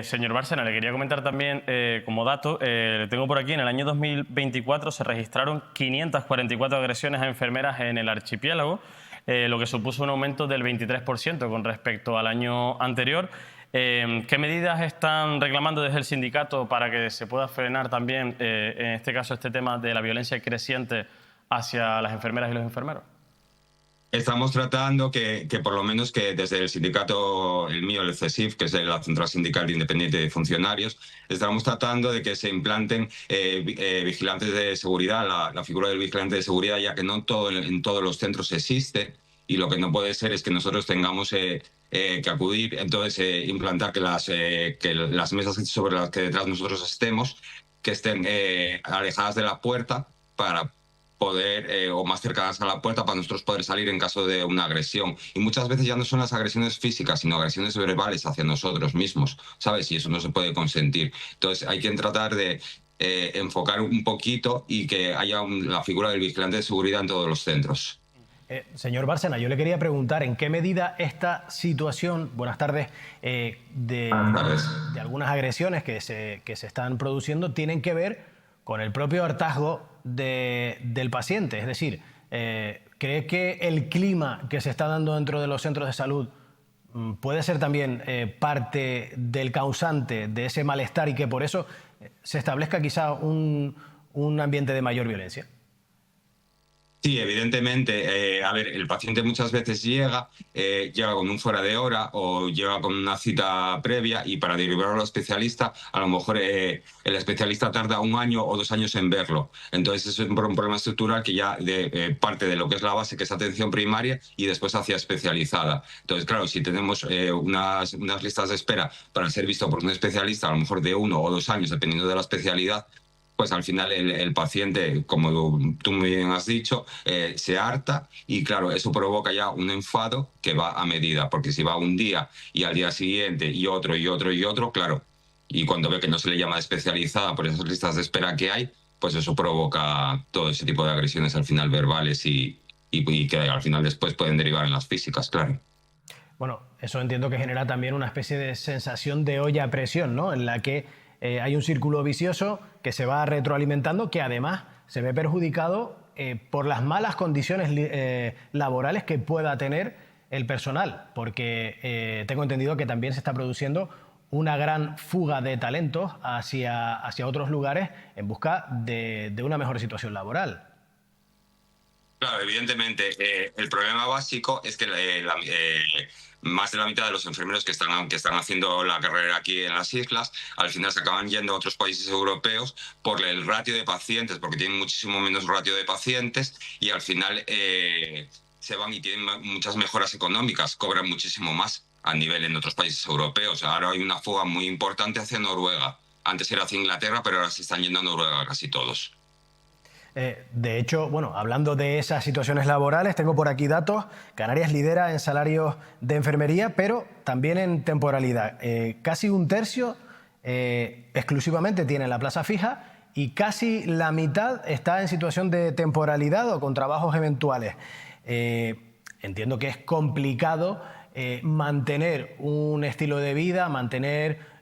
Señor Bárcena, le quería comentar también como dato, tengo por aquí, en el año 2024 se registraron 544 agresiones a enfermeras en el archipiélago, lo que supuso un aumento del 23% con respecto al año anterior. ¿Qué medidas están reclamando desde el sindicato para que se pueda frenar también, en este caso, este tema de la violencia creciente hacia las enfermeras y los enfermeros? Estamos tratando que por lo menos que desde el sindicato, el mío, el CESIF, que es la Central Sindical Independiente de Funcionarios, estamos tratando de que se implanten vigilantes de seguridad, la figura del vigilante de seguridad, ya que no en todos los centros existe, y lo que no puede ser es que nosotros tengamos que acudir, entonces implantar que las mesas sobre las que detrás nosotros estemos, que estén alejadas de la puerta para poder, o más cercanas a la puerta para nosotros poder salir en caso de una agresión. Y muchas veces ya no son las agresiones físicas, sino agresiones verbales hacia nosotros mismos, ¿sabes? Y eso no se puede consentir. Entonces hay que tratar de enfocar un poquito y que haya la figura del vigilante de seguridad en todos los centros. Señor Bárcena, yo le quería preguntar en qué medida esta situación, buenas tardes, de algunas agresiones que se están produciendo tienen que ver con el propio hartazgo del paciente. Es decir, ¿cree que el clima que se está dando dentro de los centros de salud puede ser también parte del causante de ese malestar y que por eso se establezca quizá un ambiente de mayor violencia? Sí, evidentemente. A ver, el paciente muchas veces llega con un fuera de hora o llega con una cita previa y para derivarlo al especialista, a lo mejor el especialista tarda 1 año o 2 años en verlo. Entonces es un problema estructural que ya parte de lo que es la base, que es atención primaria, y después hacia especializada. Entonces, claro, si tenemos unas listas de espera para ser visto por un especialista, a lo mejor de 1 o 2 años, dependiendo de la especialidad, pues al final el paciente, como tú muy bien has dicho, se harta y claro, eso provoca ya un enfado que va a medida, porque si va un día y al día siguiente y otro, claro, y cuando ve que no se le llama especializada por esas listas de espera que hay, pues eso provoca todo ese tipo de agresiones al final verbales y que al final después pueden derivar en las físicas, claro. Bueno, eso entiendo que genera también una especie de sensación de olla a presión, ¿no? En la que hay un círculo vicioso que se va retroalimentando, que además se ve perjudicado por las malas condiciones laborales que pueda tener el personal, porque tengo entendido que también se está produciendo una gran fuga de talentos hacia otros lugares en busca de una mejor situación laboral. Claro, evidentemente. El problema básico es que más de la mitad de los enfermeros que están haciendo la carrera aquí en las islas, al final se acaban yendo a otros países europeos por el ratio de pacientes, porque tienen muchísimo menos ratio de pacientes y al final se van y tienen muchas mejoras económicas, cobran muchísimo más a nivel en otros países europeos. Ahora hay una fuga muy importante hacia Noruega. Antes era hacia Inglaterra, pero ahora se están yendo a Noruega casi todos. De hecho, bueno, hablando de esas situaciones laborales, tengo por aquí datos. Canarias lidera en salarios de enfermería, pero también en temporalidad. Casi 1/3 exclusivamente tiene la plaza fija y casi la mitad está en situación de temporalidad o con trabajos eventuales. Entiendo que es complicado mantener un estilo de vida, mantener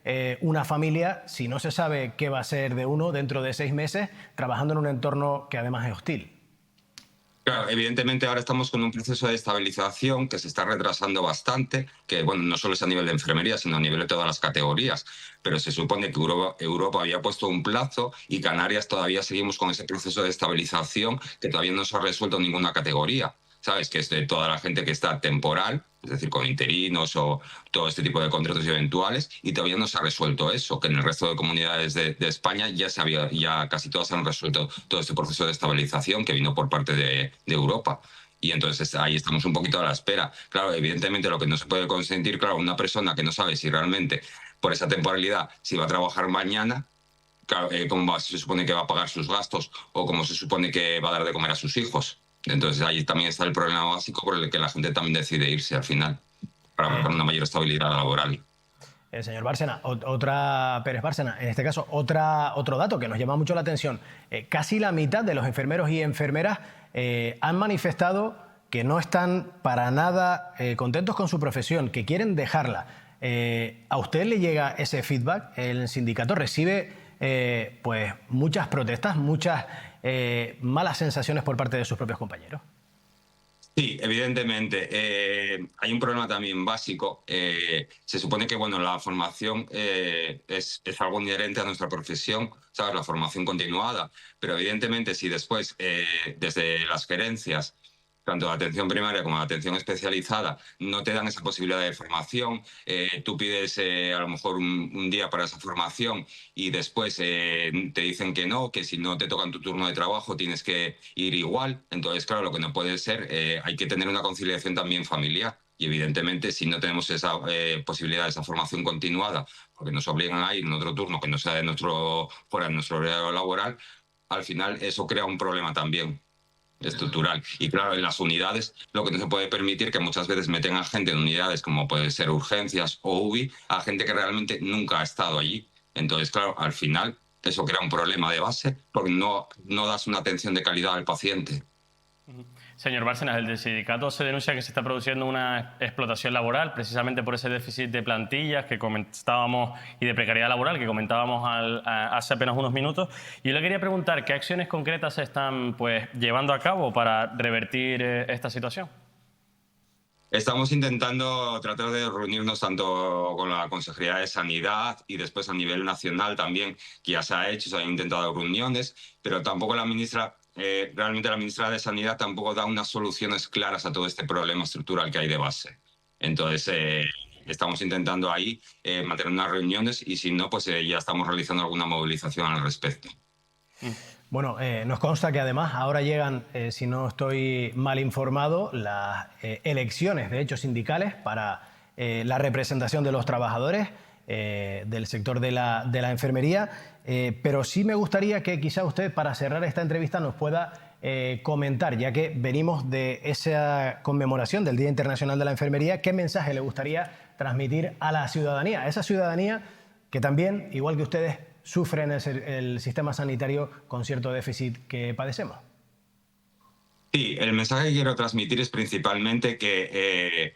una familia, si no se sabe qué va a ser de uno dentro de 6 meses, trabajando en un entorno que además es hostil. Claro, evidentemente ahora estamos con un proceso de estabilización que se está retrasando bastante, que bueno, no solo es a nivel de enfermería, sino a nivel de todas las categorías, pero se supone que Europa había puesto un plazo y Canarias todavía seguimos con ese proceso de estabilización que todavía no se ha resuelto ninguna categoría. ¿Sabes? Que es de toda la gente que está temporal, es decir, con interinos o todo este tipo de contratos eventuales, y todavía no se ha resuelto eso, que en el resto de comunidades de España ya casi todas han resuelto todo este proceso de estabilización que vino por parte de Europa. Y entonces ahí estamos un poquito a la espera. Claro, evidentemente lo que no se puede consentir, claro, una persona que no sabe si realmente por esa temporalidad, si va a trabajar mañana, claro, cómo se supone que va a pagar sus gastos o cómo se supone que va a dar de comer a sus hijos. Entonces ahí también está el problema básico por el que la gente también decide irse al final, para buscar una mayor estabilidad laboral. Señor Bárcena, Pérez Bárcena, en este caso, otro dato que nos llama mucho la atención. Casi la mitad de los enfermeros y enfermeras han manifestado que no están para nada contentos con su profesión, que quieren dejarla. ¿A usted le llega ese feedback? ¿El sindicato recibe pues muchas protestas, muchas malas sensaciones por parte de sus propios compañeros? Sí, evidentemente. Hay un problema también básico. Se supone que bueno, la formación es algo inherente a nuestra profesión, ¿sabes? La formación continuada. Pero evidentemente si después, desde las gerencias, tanto de atención primaria como de atención especializada, no te dan esa posibilidad de formación, tú pides a lo mejor un día para esa formación y después te dicen que no, que si no te toca en tu turno de trabajo tienes que ir igual. Entonces, claro, lo que no puede ser, hay que tener una conciliación también familiar. Y evidentemente, si no tenemos esa posibilidad de esa formación continuada, porque nos obligan a ir en otro turno que no sea fuera de nuestro horario laboral, al final eso crea un problema también estructural. Y claro, en las unidades lo que no se puede permitir que muchas veces meten a gente en unidades como puede ser urgencias o UBI, a gente que realmente nunca ha estado allí. Entonces, claro, al final eso crea un problema de base porque no das una atención de calidad al paciente. Señor Bárcenas, el del sindicato se denuncia que se está produciendo una explotación laboral precisamente por ese déficit de plantillas que comentábamos y de precariedad laboral que comentábamos hace apenas unos minutos. Y yo le quería preguntar qué acciones concretas se están llevando a cabo para revertir esta situación. Estamos intentando tratar de reunirnos tanto con la Consejería de Sanidad y después a nivel nacional también, que ya se ha hecho, se han intentado reuniones, pero tampoco realmente la ministra de Sanidad tampoco da unas soluciones claras a todo este problema estructural que hay de base. Entonces, estamos intentando ahí mantener unas reuniones y si no, pues ya estamos realizando alguna movilización al respecto. Bueno, nos consta que además ahora llegan, si no estoy mal informado, las elecciones, de hecho, sindicales para la representación de los trabajadores del sector de la enfermería. Pero sí me gustaría que quizá usted, para cerrar esta entrevista, nos pueda comentar, ya que venimos de esa conmemoración del Día Internacional de la Enfermería, ¿qué mensaje le gustaría transmitir a la ciudadanía? A esa ciudadanía que también, igual que ustedes, sufren el sistema sanitario con cierto déficit que padecemos. Sí, el mensaje que quiero transmitir es principalmente que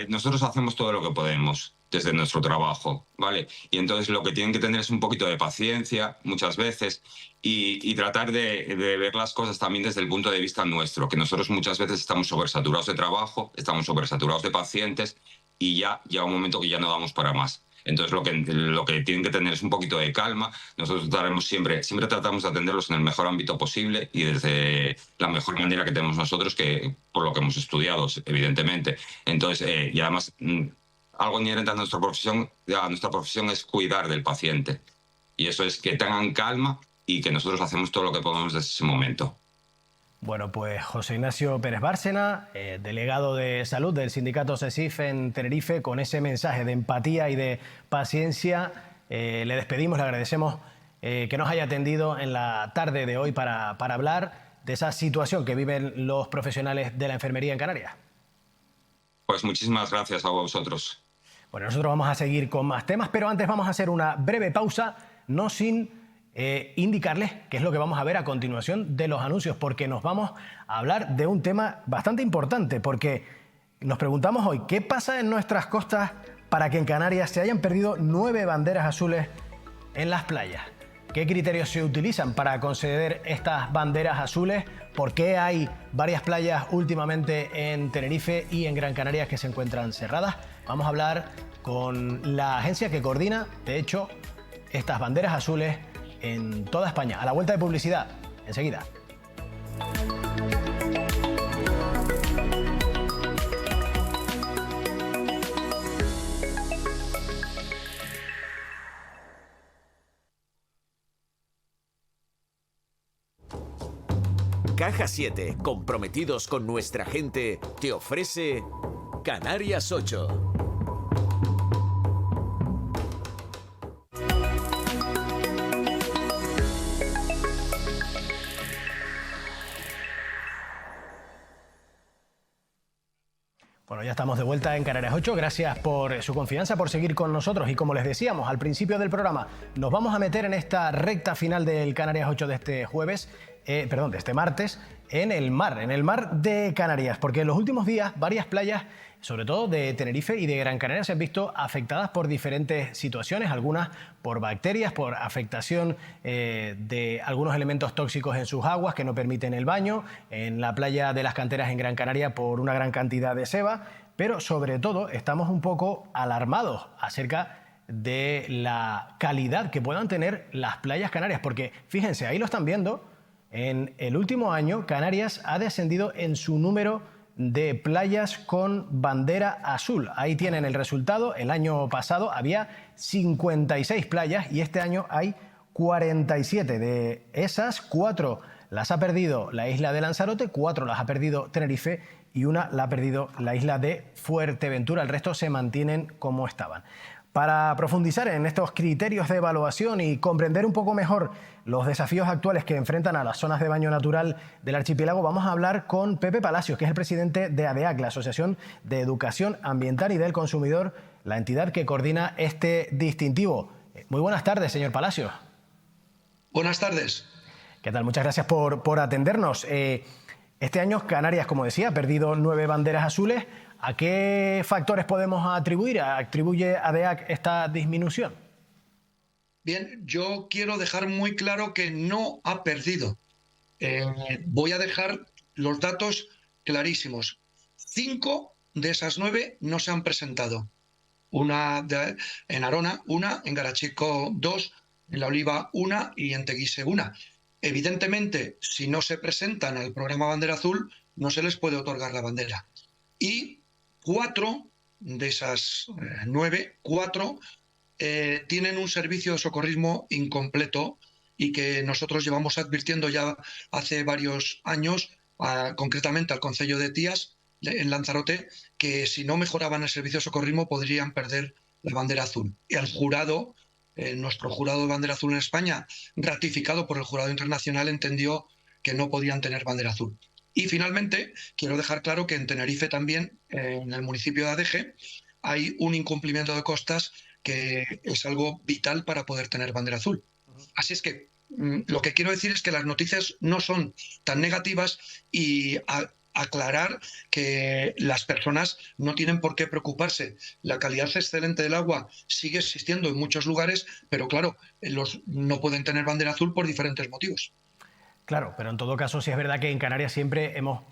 nosotros hacemos todo lo que podemos desde nuestro trabajo, ¿vale? Y entonces lo que tienen que tener es un poquito de paciencia muchas veces y tratar de ver las cosas también desde el punto de vista nuestro, que nosotros muchas veces estamos sobresaturados de trabajo, estamos sobresaturados de pacientes y ya llega un momento que ya no damos para más. Entonces lo que tienen que tener es un poquito de calma. Nosotros siempre tratamos de atenderlos en el mejor ámbito posible y desde la mejor manera que tenemos nosotros, que por lo que hemos estudiado, evidentemente. Entonces, y además, algo inherente a nuestra profesión es cuidar del paciente. Y eso es que tengan calma y que nosotros hacemos todo lo que podemos desde ese momento. Bueno, pues José Ignacio Pérez Bárcena, delegado de salud del sindicato CESIF en Tenerife, con ese mensaje de empatía y de paciencia, le despedimos, le agradecemos que nos haya atendido en la tarde de hoy para hablar de esa situación que viven los profesionales de la enfermería en Canarias. Pues muchísimas gracias a vosotros. Bueno, nosotros vamos a seguir con más temas, pero antes vamos a hacer una breve pausa, no sin indicarles qué es lo que vamos a ver a continuación de los anuncios, porque nos vamos a hablar de un tema bastante importante, porque nos preguntamos hoy, ¿qué pasa en nuestras costas para que en Canarias se hayan perdido 9 banderas azules en las playas? ¿Qué criterios se utilizan para conceder estas banderas azules? ¿Por qué hay varias playas últimamente en Tenerife y en Gran Canaria que se encuentran cerradas? Vamos a hablar con la agencia que coordina, de hecho, estas banderas azules en toda España. A la vuelta de publicidad, enseguida. Caja 7, comprometidos con nuestra gente, te ofrece Canarias 8. Bueno, ya estamos de vuelta en Canarias 8. Gracias por su confianza, por seguir con nosotros. Y como les decíamos al principio del programa, nos vamos a meter en esta recta final del Canarias 8 de este de este martes, en el mar de Canarias. Porque en los últimos días varias playas, sobre todo de Tenerife y de Gran Canaria, se han visto afectadas por diferentes situaciones, algunas por bacterias, por afectación de algunos elementos tóxicos en sus aguas que no permiten el baño, en la playa de las Canteras en Gran Canaria por una gran cantidad de seba, pero sobre todo estamos un poco alarmados acerca de la calidad que puedan tener las playas canarias, porque fíjense, ahí lo están viendo, en el último año Canarias ha descendido en su número de playas con bandera azul. Ahí tienen el resultado. El año pasado había 56 playas y este año hay 47. De esas, 4 las ha perdido la isla de Lanzarote, 4 las ha perdido Tenerife y 1 la ha perdido la isla de Fuerteventura. El resto se mantienen como estaban. Para profundizar en estos criterios de evaluación y comprender un poco mejor los desafíos actuales que enfrentan a las zonas de baño natural del archipiélago, vamos a hablar con Pepe Palacios, que es el presidente de ADEAC, la Asociación de Educación Ambiental y del Consumidor, la entidad que coordina este distintivo. Muy buenas tardes, señor Palacios. Buenas tardes. ¿Qué tal? Muchas gracias por atendernos. Este año Canarias, como decía, ha perdido 9 banderas azules. ¿A qué factores podemos atribuye ADEAC esta disminución? Bien, yo quiero dejar muy claro que no ha perdido. Voy a dejar los datos clarísimos. 5 de esas 9 no se han presentado. Una en Arona, 1, en Garachico 2, en La Oliva 1 y en Teguise 1. Evidentemente, si no se presentan al programa Bandera Azul, no se les puede otorgar la bandera. Y 4 de esas 9, 4 tienen un servicio de socorrismo incompleto y que nosotros llevamos advirtiendo ya hace varios años, concretamente al Concello de Tías, en Lanzarote, que si no mejoraban el servicio de socorrismo podrían perder la bandera azul. Y al jurado, nuestro jurado de bandera azul en España, ratificado por el jurado internacional, entendió que no podían tener bandera azul. Y finalmente, quiero dejar claro que en Tenerife también, en el municipio de Adeje, hay un incumplimiento de costas que es algo vital para poder tener bandera azul. Así es que lo que quiero decir es que las noticias no son tan negativas y aclarar que las personas no tienen por qué preocuparse. La calidad excelente del agua sigue existiendo en muchos lugares, pero claro, no pueden tener bandera azul por diferentes motivos. Claro, pero en todo caso sí es verdad que en Canarias siempre hemos,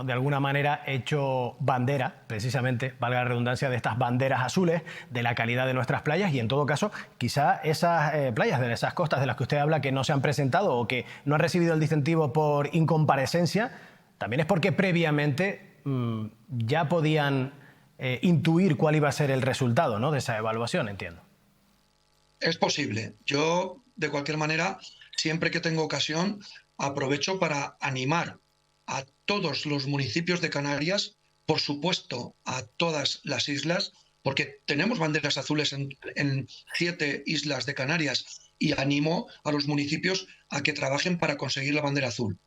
de alguna manera hecho bandera, precisamente, valga la redundancia, de estas banderas azules, de la calidad de nuestras playas y en todo caso quizá esas playas de esas costas de las que usted habla que no se han presentado o que no han recibido el distintivo por incomparecencia, también es porque previamente ya podían intuir cuál iba a ser el resultado, ¿no?, de esa evaluación, entiendo. Es posible. Yo, de cualquier manera, siempre que tengo ocasión, aprovecho para animar a todos los municipios de Canarias, por supuesto a todas las islas, porque tenemos banderas azules en 7 islas de Canarias y animo a los municipios a que trabajen para conseguir la bandera azul.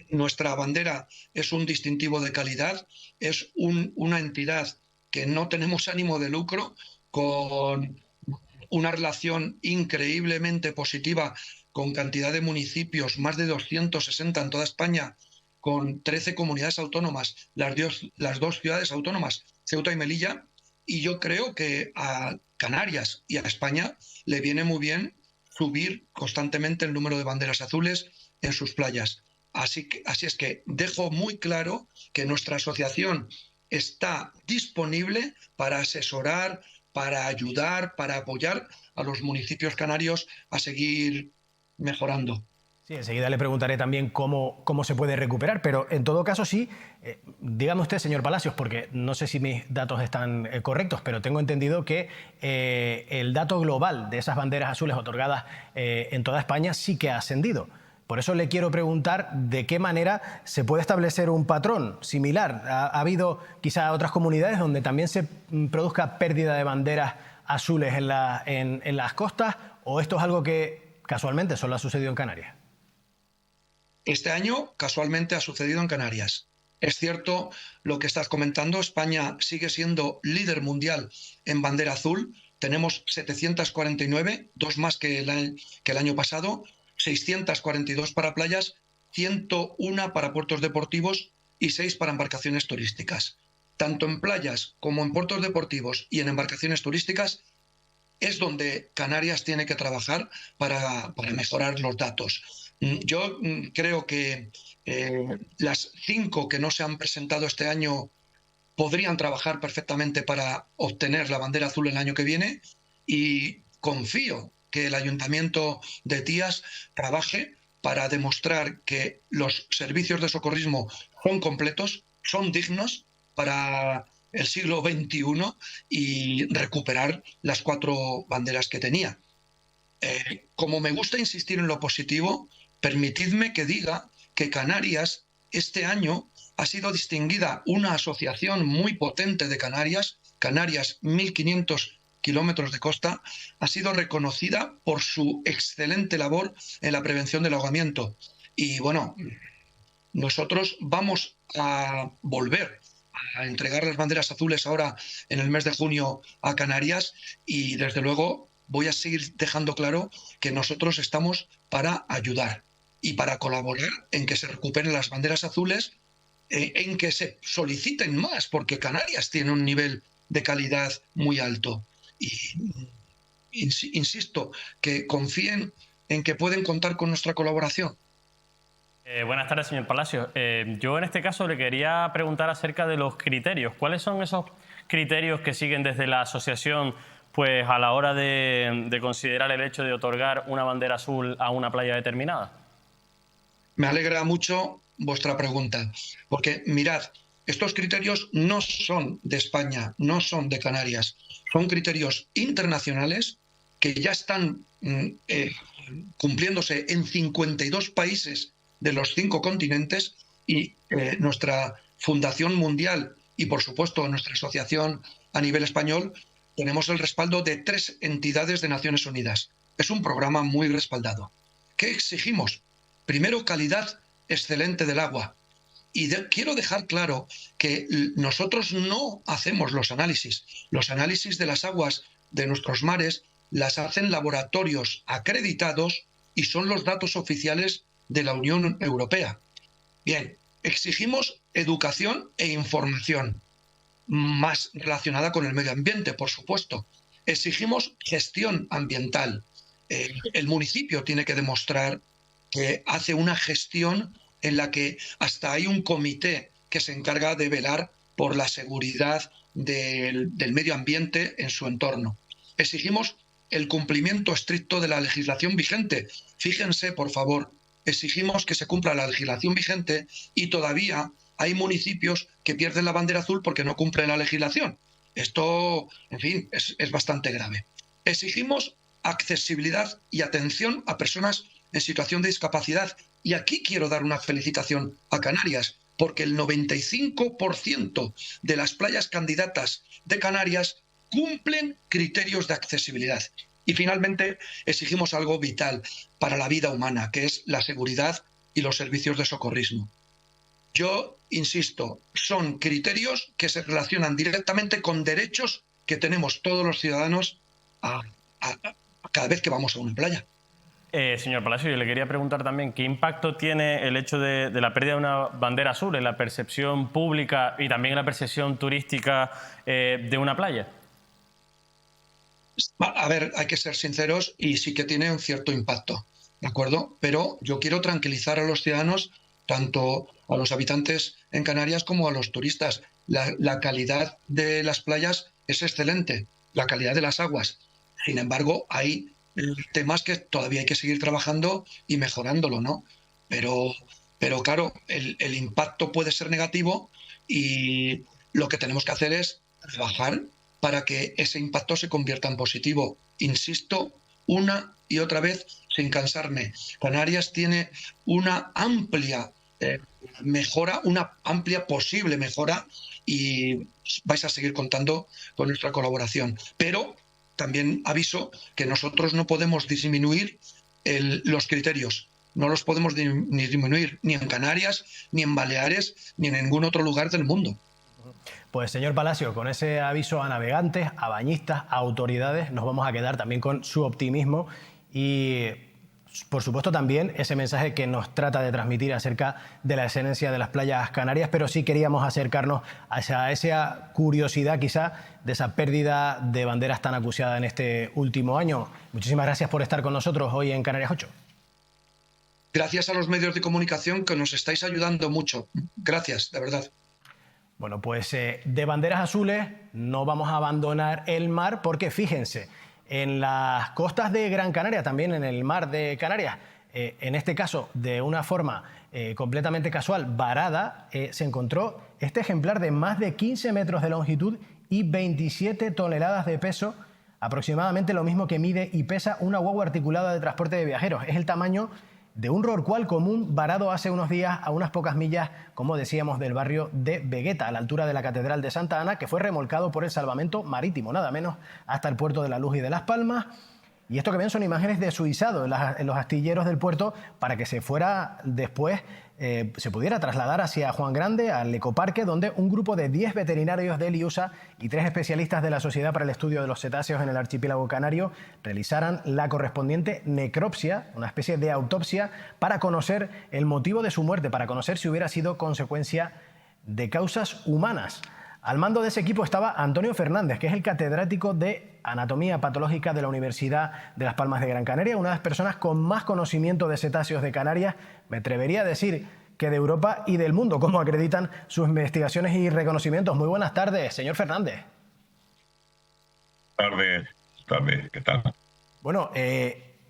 Nuestra bandera es un distintivo de calidad, es una entidad que no tenemos ánimo de lucro, con una relación increíblemente positiva con cantidad de municipios, más de 260 en toda España, con 13 comunidades autónomas, las dos ciudades autónomas, Ceuta y Melilla, y yo creo que a Canarias y a España le viene muy bien subir constantemente el número de banderas azules en sus playas. Así es que dejo muy claro que nuestra asociación está disponible para asesorar, para ayudar, para apoyar a los municipios canarios a seguir mejorando. Sí, enseguida le preguntaré también cómo se puede recuperar, pero en todo caso sí, dígame usted, señor Palacios, porque no sé si mis datos están correctos, pero tengo entendido que el dato global de esas banderas azules otorgadas en toda España sí que ha ascendido. Por eso le quiero preguntar de qué manera se puede establecer un patrón similar. ¿Ha habido quizá otras comunidades donde también se produzca pérdida de banderas azules en las costas o esto es algo que casualmente solo ha sucedido en Canarias? Este año casualmente ha sucedido en Canarias. Es cierto lo que estás comentando, España sigue siendo líder mundial en bandera azul. Tenemos 749, 2 más que el año pasado, 642 para playas, 101 para puertos deportivos y 6 para embarcaciones turísticas. Tanto en playas como en puertos deportivos y en embarcaciones turísticas es donde Canarias tiene que trabajar para mejorar los datos. Yo creo que las 5 que no se han presentado este año podrían trabajar perfectamente para obtener la bandera azul el año que viene, y confío que el Ayuntamiento de Tías trabaje para demostrar que los servicios de socorrismo son completos, son dignos para el siglo XXI y recuperar las 4 banderas que tenía. Como me gusta insistir en lo positivo, permitidme que diga que Canarias este año ha sido distinguida una asociación muy potente de Canarias, Canarias 1500 kilómetros de costa, ha sido reconocida por su excelente labor en la prevención del ahogamiento. Y bueno, nosotros vamos a volver a entregar las banderas azules ahora en el mes de junio a Canarias, y desde luego voy a seguir dejando claro que nosotros estamos para ayudar y para colaborar en que se recuperen las banderas azules, en que se soliciten más, porque Canarias tiene un nivel de calidad muy alto. Y insisto, que confíen en que pueden contar con nuestra colaboración. Buenas tardes, señor Palacios. Yo en este caso le quería preguntar acerca de los criterios. ¿Cuáles son esos criterios que siguen desde la asociación pues, a la hora de considerar el hecho de otorgar una bandera azul a una playa determinada? Me alegra mucho vuestra pregunta, porque mirad, estos criterios no son de España, no son de Canarias, son criterios internacionales que ya están cumpliéndose en 52 países de los 5 continentes, y nuestra Fundación Mundial y, por supuesto, nuestra asociación a nivel español tenemos el respaldo de 3 entidades de Naciones Unidas. Es un programa muy respaldado. ¿Qué exigimos? Primero, calidad excelente del agua. Y quiero dejar claro que nosotros no hacemos los análisis. Los análisis de las aguas de nuestros mares las hacen laboratorios acreditados y son los datos oficiales de la Unión Europea. Bien, exigimos educación e información, más relacionada con el medio ambiente, por supuesto. Exigimos gestión ambiental. El municipio tiene que demostrar que hace una gestión en la que hasta hay un comité que se encarga de velar por la seguridad del medio ambiente en su entorno. Exigimos el cumplimiento estricto de la legislación vigente. Fíjense, por favor, exigimos que se cumpla la legislación vigente y todavía hay municipios que pierden la bandera azul porque no cumplen la legislación. Esto, en fin, es bastante grave. Exigimos accesibilidad y atención a personas en situación de discapacidad. Y aquí quiero dar una felicitación a Canarias, porque el 95% de las playas candidatas de Canarias cumplen criterios de accesibilidad. Y finalmente exigimos algo vital para la vida humana, que es la seguridad y los servicios de socorrismo. Yo insisto, son criterios que se relacionan directamente con derechos que tenemos todos los ciudadanos a cada vez que vamos a una playa. Señor Palacio, yo le quería preguntar también qué impacto tiene el hecho de la pérdida de una bandera azul en la percepción pública y también en la percepción turística de una playa. A ver, hay que ser sinceros y sí que tiene un cierto impacto, ¿de acuerdo? Pero yo quiero tranquilizar a los ciudadanos, tanto a los habitantes en Canarias como a los turistas. La calidad de las playas es excelente, la calidad de las aguas. Sin embargo, hay temas que todavía hay que seguir trabajando y mejorándolo, ¿no? Pero claro, el impacto puede ser negativo y lo que tenemos que hacer es trabajar para que ese impacto se convierta en positivo. Insisto una y otra vez sin cansarme. Canarias tiene una amplia mejora, una amplia posible mejora, y vais a seguir contando con nuestra colaboración. Pero también aviso que nosotros no podemos disminuir los criterios. no los podemos ni disminuir, ni en Canarias, ni en Baleares, ni en ningún otro lugar del mundo. Pues señor Palacio, con ese aviso a navegantes, a bañistas, a autoridades, nos vamos a quedar también con su optimismo y, por supuesto, también ese mensaje que nos trata de transmitir acerca de la esencia de las playas canarias, pero sí queríamos acercarnos a esa curiosidad quizá de esa pérdida de banderas tan acuciada en este último año. Muchísimas gracias por estar con nosotros hoy en Canarias 8. Gracias a los medios de comunicación que nos estáis ayudando mucho. Gracias, de verdad. Bueno, pues de banderas azules no vamos a abandonar el mar porque fíjense, en las costas de Gran Canaria, también en el mar de Canarias, en este caso de una forma completamente casual, varada, se encontró este ejemplar de más de 15 metros de longitud y 27 toneladas de peso, aproximadamente lo mismo que mide y pesa una guagua articulada de transporte de viajeros. Es el tamaño de un rorcual común varado hace unos días a unas pocas millas, como decíamos, del barrio de Vegueta, a la altura de la Catedral de Santa Ana, que fue remolcado por el salvamento marítimo, nada menos, hasta el puerto de La Luz y de Las Palmas. Y esto que ven son imágenes de su izado en los astilleros del puerto para que se fuera después, se pudiera trasladar hacia Juan Grande, al ecoparque, donde un grupo de 10 veterinarios del IUSA y 3 especialistas de la Sociedad para el Estudio de los Cetáceos en el Archipiélago Canario realizaran la correspondiente necropsia, una especie de autopsia, para conocer el motivo de su muerte, para conocer si hubiera sido consecuencia de causas humanas. Al mando de ese equipo estaba Antonio Fernández, que es el catedrático de Anatomía Patológica de la Universidad de Las Palmas de Gran Canaria, una de las personas con más conocimiento de cetáceos de Canarias, me atrevería a decir que de Europa y del mundo, como acreditan sus investigaciones y reconocimientos. Muy buenas tardes, señor Fernández. Tardes, ¿qué tal? Bueno,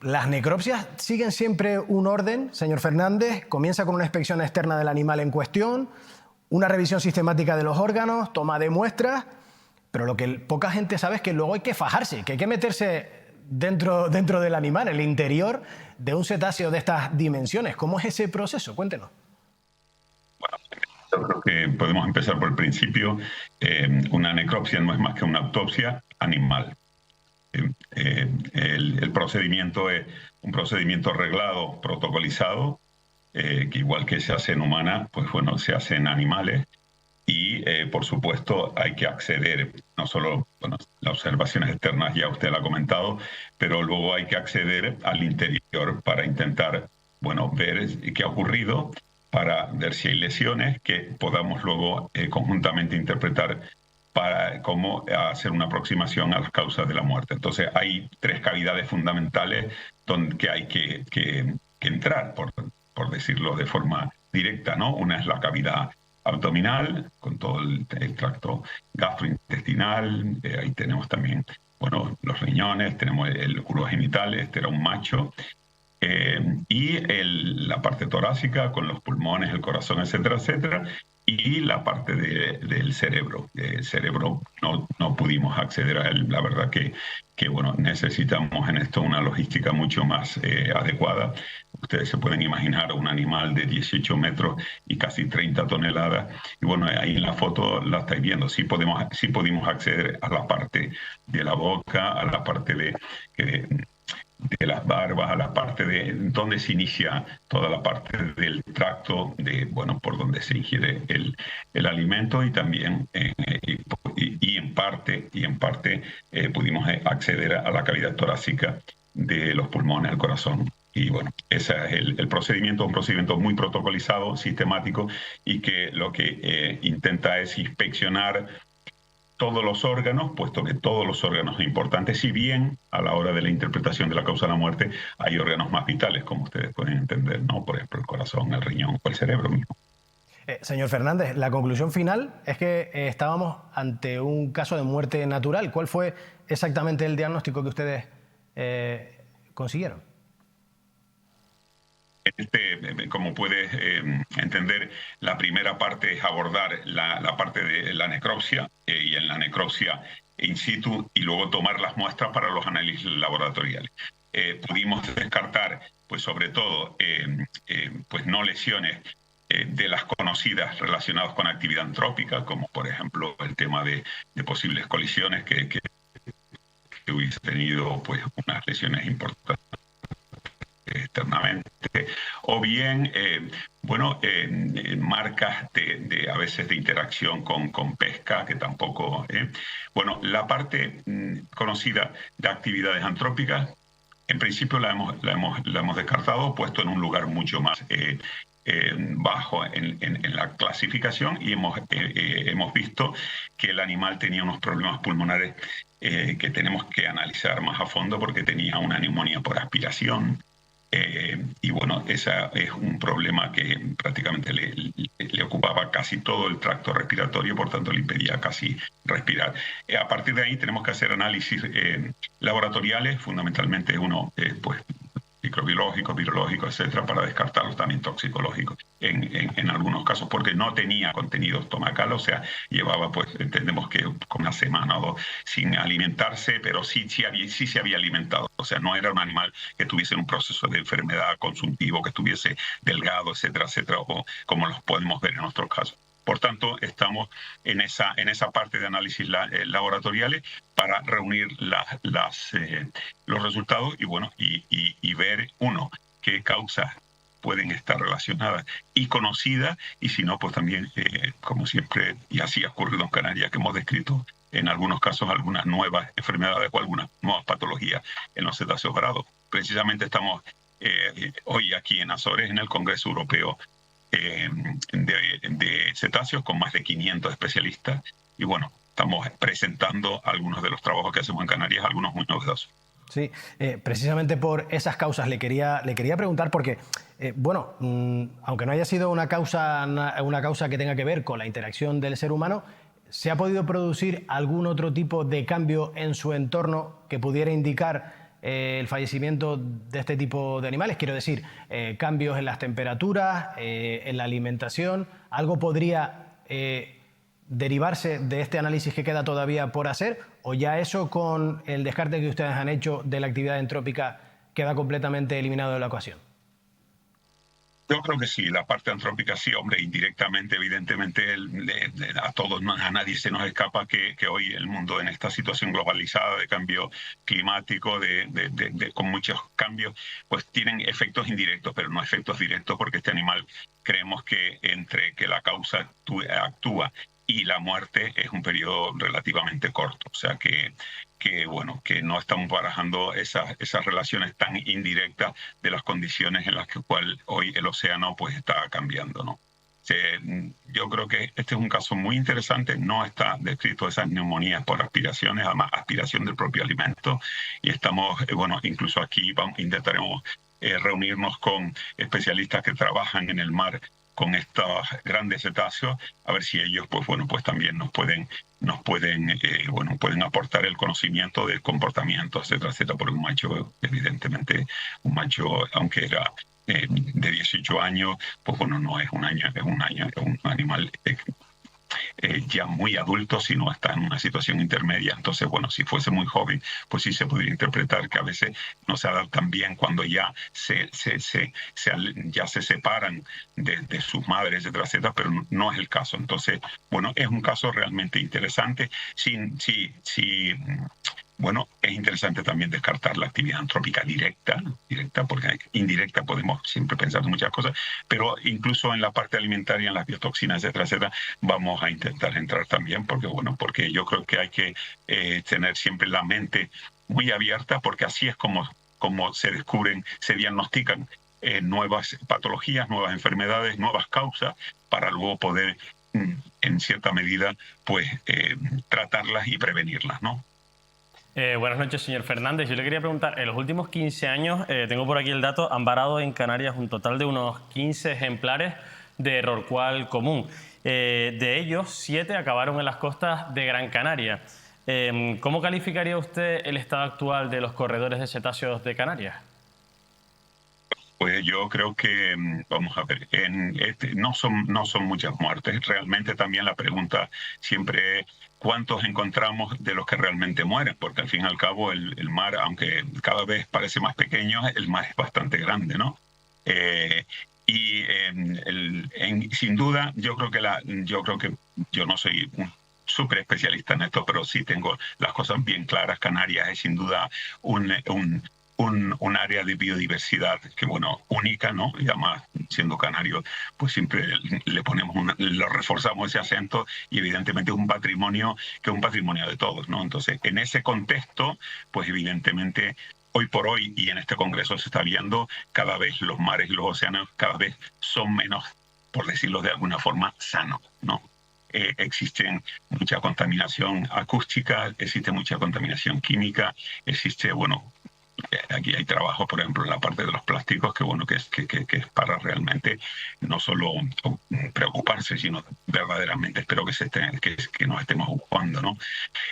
las necropsias siguen siempre un orden, señor Fernández. Comienza con una inspección externa del animal en cuestión, una revisión sistemática de los órganos, toma de muestras, pero lo que poca gente sabe es que luego hay que fajarse, que hay que meterse dentro del animal, el interior de un cetáceo de estas dimensiones. ¿Cómo es ese proceso? Cuéntenos. Bueno, yo creo que podemos empezar por el principio. Una necropsia no es más que una autopsia animal. El procedimiento es un procedimiento reglado, protocolizado, que igual que se hace en humana, pues bueno, se hace en animales y por supuesto hay que acceder, no solo, bueno, las observaciones externas ya usted la ha comentado, pero luego hay que acceder al interior para intentar, bueno, ver qué ha ocurrido, para ver si hay lesiones que podamos luego conjuntamente interpretar para cómo hacer una aproximación a las causas de la muerte. Entonces hay 3 cavidades fundamentales donde hay que entrar, por decirlo de forma directa, ¿no? Una es la cavidad abdominal, con todo el tracto gastrointestinal, ahí tenemos también, bueno, los riñones, tenemos el urogenital, este era un macho, y la parte torácica con los pulmones, el corazón, etcétera, etcétera, y la parte del cerebro. El cerebro no pudimos acceder a él. La verdad que bueno, necesitamos en esto una logística mucho más adecuada. Ustedes se pueden imaginar un animal de 18 metros y casi 30 toneladas. Y bueno, ahí en la foto la estáis viendo. Sí pudimos acceder a la parte de la boca, a la parte de las barbas, a la parte de donde se inicia toda la parte del tracto, bueno, por donde se ingiere el alimento, y también y en parte pudimos acceder a la cavidad torácica de los pulmones, el corazón. Y bueno, ese es el procedimiento, un procedimiento muy protocolizado, sistemático, y que lo que intenta es inspeccionar todos los órganos, puesto que todos los órganos son importantes, si bien a la hora de la interpretación de la causa de la muerte hay órganos más vitales, como ustedes pueden entender, ¿no? Por ejemplo, el corazón, el riñón o el cerebro mismo. Señor Fernández, la conclusión final es que estábamos ante un caso de muerte natural. ¿Cuál fue exactamente el diagnóstico que ustedes consiguieron? Como puedes entender, la primera parte es abordar la parte de la necropsia, y en la necropsia in situ, y luego tomar las muestras para los análisis laboratoriales. Pudimos descartar, pues sobre todo, pues no lesiones de las conocidas relacionadas con actividad antrópica, como por ejemplo el tema de posibles colisiones que hubiese tenido pues unas lesiones importantes externamente, o bien, marcas a veces de interacción con pesca, que tampoco... Bueno, la parte conocida de actividades antrópicas, en principio la hemos descartado, puesto en un lugar mucho más bajo en la clasificación, y hemos visto que el animal tenía unos problemas pulmonares que tenemos que analizar más a fondo, porque tenía una neumonía por aspiración. Y bueno, ese es un problema que prácticamente le ocupaba casi todo el tracto respiratorio, por tanto le impedía casi respirar. A partir de ahí tenemos que hacer análisis laboratoriales, fundamentalmente microbiológicos, virológicos, etcétera, para descartarlos, también toxicológicos en algunos casos, porque no tenía contenido estomacal, o sea, llevaba, entendemos que con una semana o dos sin alimentarse, pero sí se había alimentado, o sea, no era un animal que tuviese un proceso de enfermedad consultivo, que estuviese delgado, etcétera, etcétera, o como los podemos ver en otros casos. Por tanto, estamos en esa parte de análisis laboratoriales para reunir los resultados y ver, qué causas pueden estar relacionadas y conocidas, y si no, pues también, como siempre, y así ha ocurrido en Canarias, que hemos descrito en algunos casos algunas nuevas enfermedades o algunas nuevas patologías en los cetáceos varados. Precisamente estamos hoy aquí en Azores, en el Congreso Europeo de cetáceos, con más de 500 especialistas, y bueno, estamos presentando algunos de los trabajos que hacemos en Canarias, algunos muy novedosos. Sí, precisamente por esas causas le quería preguntar, porque, aunque no haya sido una causa que tenga que ver con la interacción del ser humano, ¿se ha podido producir algún otro tipo de cambio en su entorno que pudiera indicar el fallecimiento de este tipo de animales? Quiero decir, cambios en las temperaturas, en la alimentación. ¿Algo podría derivarse de este análisis que queda todavía por hacer, o ya eso, con el descarte que ustedes han hecho de la actividad entrópica, queda completamente eliminado de la ecuación? Yo creo que sí, la parte antrópica sí, hombre, indirectamente, evidentemente, a todos, a nadie se nos escapa que hoy el mundo, en esta situación globalizada de cambio climático, con muchos cambios, pues tienen efectos indirectos, pero no efectos directos, porque este animal, creemos que entre que la causa actúa y la muerte es un periodo relativamente corto, o sea que no estamos barajando esas relaciones tan indirectas de las condiciones en las que hoy el océano pues está cambiando, ¿no? Yo creo que este es un caso muy interesante. No está descrito esas neumonías por aspiraciones, además aspiración del propio alimento, y estamos, incluso aquí intentaremos reunirnos con especialistas que trabajan en el mar con estos grandes cetáceos, a ver si ellos pues también nos pueden aportar el conocimiento del comportamiento, etcétera, etcétera, porque un macho, evidentemente, aunque era de 18 años, pues no es un año, es un animal ya muy adulto, sino está en una situación intermedia. Entonces, si fuese muy joven, pues sí se podría interpretar que a veces no se adaptan bien cuando ya se separan de sus madres, etcétera, etcétera, pero no es el caso. Entonces, es un caso realmente interesante. Es interesante también descartar la actividad antrópica directa, porque indirecta podemos siempre pensar en muchas cosas, pero incluso en la parte alimentaria, en las biotoxinas, etcétera, etcétera, vamos a intentar entrar también, porque yo creo que hay que tener siempre la mente muy abierta, porque así es como se descubren, se diagnostican nuevas patologías, nuevas enfermedades, nuevas causas, para luego poder, en cierta medida, tratarlas y prevenirlas, ¿no? Buenas noches, señor Fernández. Yo le quería preguntar, en los últimos 15 años, tengo por aquí el dato, han varado en Canarias un total de unos 15 ejemplares de rorcual común. De ellos, 7 acabaron en las costas de Gran Canaria. ¿Cómo calificaría usted el estado actual de los corredores de cetáceos de Canarias? Pues yo creo que, vamos a ver, no son muchas muertes. Realmente también la pregunta siempre es cuántos encontramos de los que realmente mueren, porque al fin y al cabo el mar, aunque cada vez parece más pequeño, el mar es bastante grande, ¿no? Sin duda, yo creo que yo no soy un súper especialista en esto, pero sí tengo las cosas bien claras. Canarias es sin duda un un área de biodiversidad que, bueno, única, ¿no? Y además, siendo canario, pues siempre le ponemos lo reforzamos ese acento, y evidentemente es un patrimonio que es un patrimonio de todos, ¿no? Entonces, en ese contexto, pues evidentemente, hoy por hoy, y en este congreso se está viendo, cada vez los mares y los océanos cada vez son menos, por decirlo de alguna forma, sanos, ¿no? Existen mucha contaminación acústica, existe mucha contaminación química, existe, bueno, aquí hay trabajo, por ejemplo, en la parte de los plásticos, que bueno, que es para realmente no solo preocuparse, sino verdaderamente espero que nos estemos ocupando, ¿no?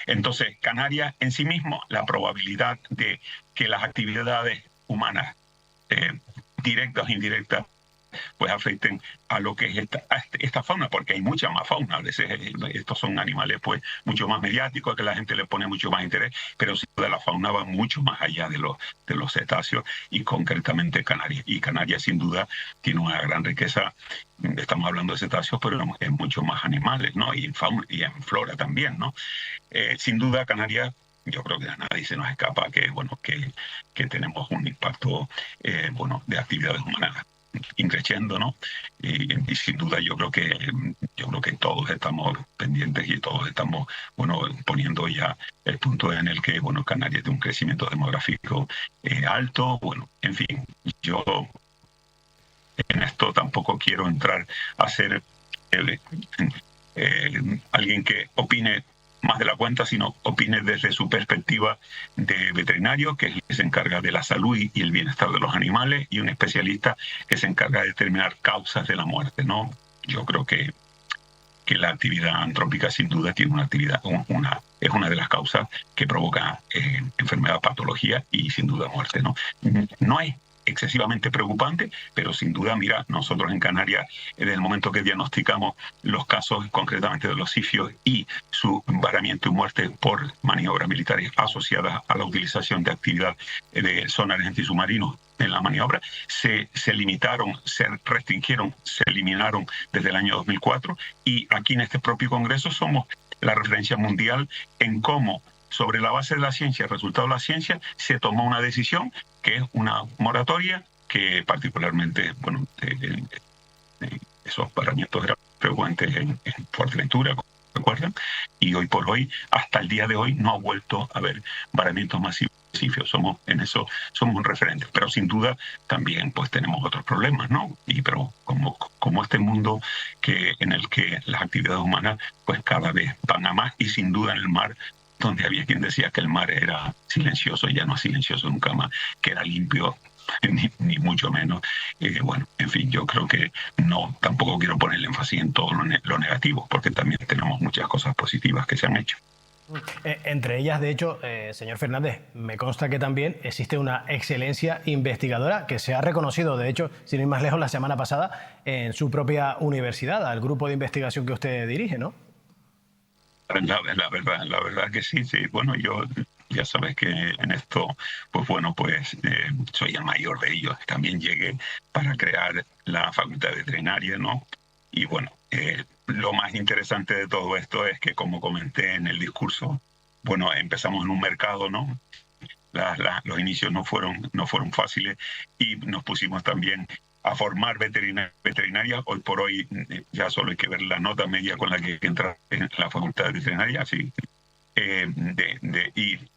Entonces, Canarias en sí mismo, la probabilidad de que las actividades humanas, directas o indirectas, pues afecten a lo que es esta fauna, porque hay mucha más fauna. A veces estos son animales pues mucho más mediáticos, que la gente le pone mucho más interés, pero sí, de la fauna va mucho más allá de los cetáceos, y concretamente Canarias. Y Canarias sin duda tiene una gran riqueza. Estamos hablando de cetáceos, pero en muchos más animales, ¿no? Y en fauna y en flora también, ¿no? Sin duda Canarias, yo creo que a nadie se nos escapa que, bueno, que tenemos un impacto bueno, de actividades humanas increciendo, ¿no? Y sin duda yo creo que todos estamos pendientes y todos estamos, bueno, poniendo ya el punto en el que, bueno, Canarias tiene un crecimiento demográfico alto. Bueno, en fin, yo en esto tampoco quiero entrar a ser alguien que opine más de la cuenta, sino opine desde su perspectiva de veterinario, que es el que se encarga de la salud y el bienestar de los animales, y un especialista que se encarga de determinar causas de la muerte, ¿no? Yo creo que la actividad antrópica sin duda tiene es una de las causas que provoca enfermedad, patología y sin duda muerte, ¿no? No es excesivamente preocupante, pero sin duda, mira, nosotros en Canarias, desde el momento que diagnosticamos los casos concretamente de los sifios y su varamiento y muerte por maniobras militares asociadas a la utilización de actividad de sonares antisubmarinos en la maniobra, se limitaron, se restringieron, se eliminaron desde el año 2004, y aquí en este propio Congreso somos la referencia mundial en cómo, sobre la base de la ciencia, el resultado de la ciencia, se tomó una decisión que es una moratoria, que particularmente, bueno, esos varamientos eran frecuentes en Fuerteventura, ¿recuerdan? Y hoy por hoy, hasta el día de hoy, no ha vuelto a haber varamientos masivos. Somos un referente, pero sin duda también pues tenemos otros problemas, ¿no? Pero como este mundo en el que las actividades humanas pues cada vez van a más, y sin duda en el mar, donde había quien decía que el mar era silencioso, ya no es silencioso nunca más, que era limpio, ni mucho menos. Bueno, en fin, yo creo que tampoco quiero poner el énfasis en todo lo negativo, porque también tenemos muchas cosas positivas que se han hecho. Entre ellas, de hecho, señor Fernández, me consta que también existe una excelencia investigadora que se ha reconocido, de hecho, sin ir más lejos, la semana pasada en su propia universidad, al grupo de investigación que usted dirige, ¿no? La verdad que sí. Bueno, yo ya sabes que en esto, pues bueno, pues soy el mayor de ellos. También llegué para crear la Facultad de Veterinaria, ¿no? Y bueno, lo más interesante de todo esto es que, como comenté en el discurso, bueno, empezamos en un mercado, ¿no? Los inicios no fueron fáciles, y nos pusimos también a formar veterinarias. Hoy por hoy ya solo hay que ver la nota media con la que entra en la Facultad de Veterinaria, así,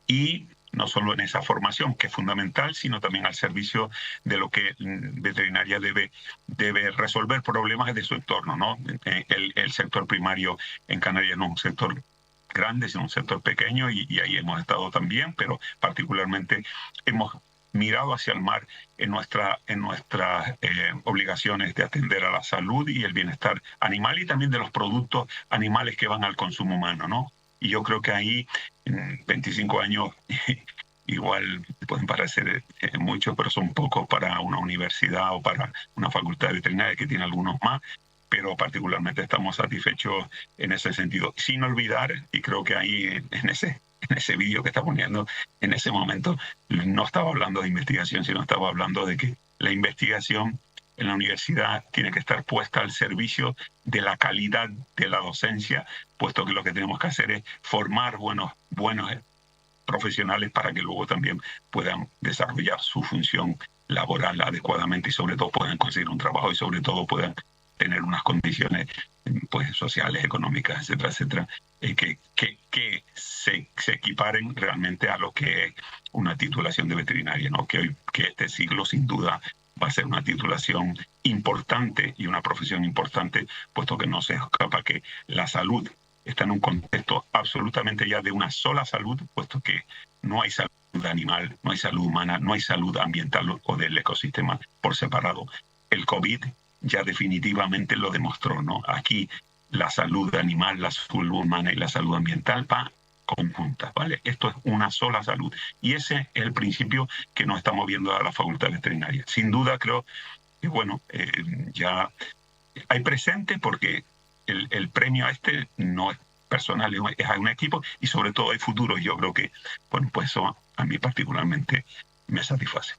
y no solo en esa formación, que es fundamental, sino también al servicio de lo que veterinaria debe resolver problemas de su entorno, ¿no? El sector primario en Canarias no es un sector grande, sino un sector pequeño, y ahí hemos estado también, pero particularmente hemos mirado hacia el mar en nuestras obligaciones de atender a la salud y el bienestar animal, y también de los productos animales que van al consumo humano, ¿no? Y yo creo que ahí, en 25 años, igual pueden parecer mucho, pero son pocos para una universidad o para una facultad de veterinaria, que tiene algunos más, pero particularmente estamos satisfechos en ese sentido. Sin olvidar, y creo que ahí en ese vídeo que está poniendo, en ese momento no estaba hablando de investigación, sino estaba hablando de que la investigación en la universidad tiene que estar puesta al servicio de la calidad de la docencia, puesto que lo que tenemos que hacer es formar buenos profesionales para que luego también puedan desarrollar su función laboral adecuadamente y sobre todo puedan conseguir un trabajo y sobre todo puedan tener unas condiciones pues, sociales, económicas, etcétera, etcétera, que se equiparen realmente a lo que es una titulación de veterinaria, ¿no? Que este siglo sin duda va a ser una titulación importante y una profesión importante, puesto que no se escapa que la salud está en un contexto absolutamente ya de una sola salud, puesto que no hay salud animal, no hay salud humana, no hay salud ambiental o del ecosistema por separado. El COVID ya definitivamente lo demostró, ¿no? Aquí la salud animal, la salud humana y la salud ambiental van conjuntas, ¿vale? Esto es una sola salud. Y ese es el principio que nos estamos viendo a la Facultad Veterinaria. Sin duda creo que, bueno, ya hay presente porque el premio a este no es personal, es a un equipo y sobre todo hay futuro. Yo creo que, bueno, pues eso a mí particularmente me satisface.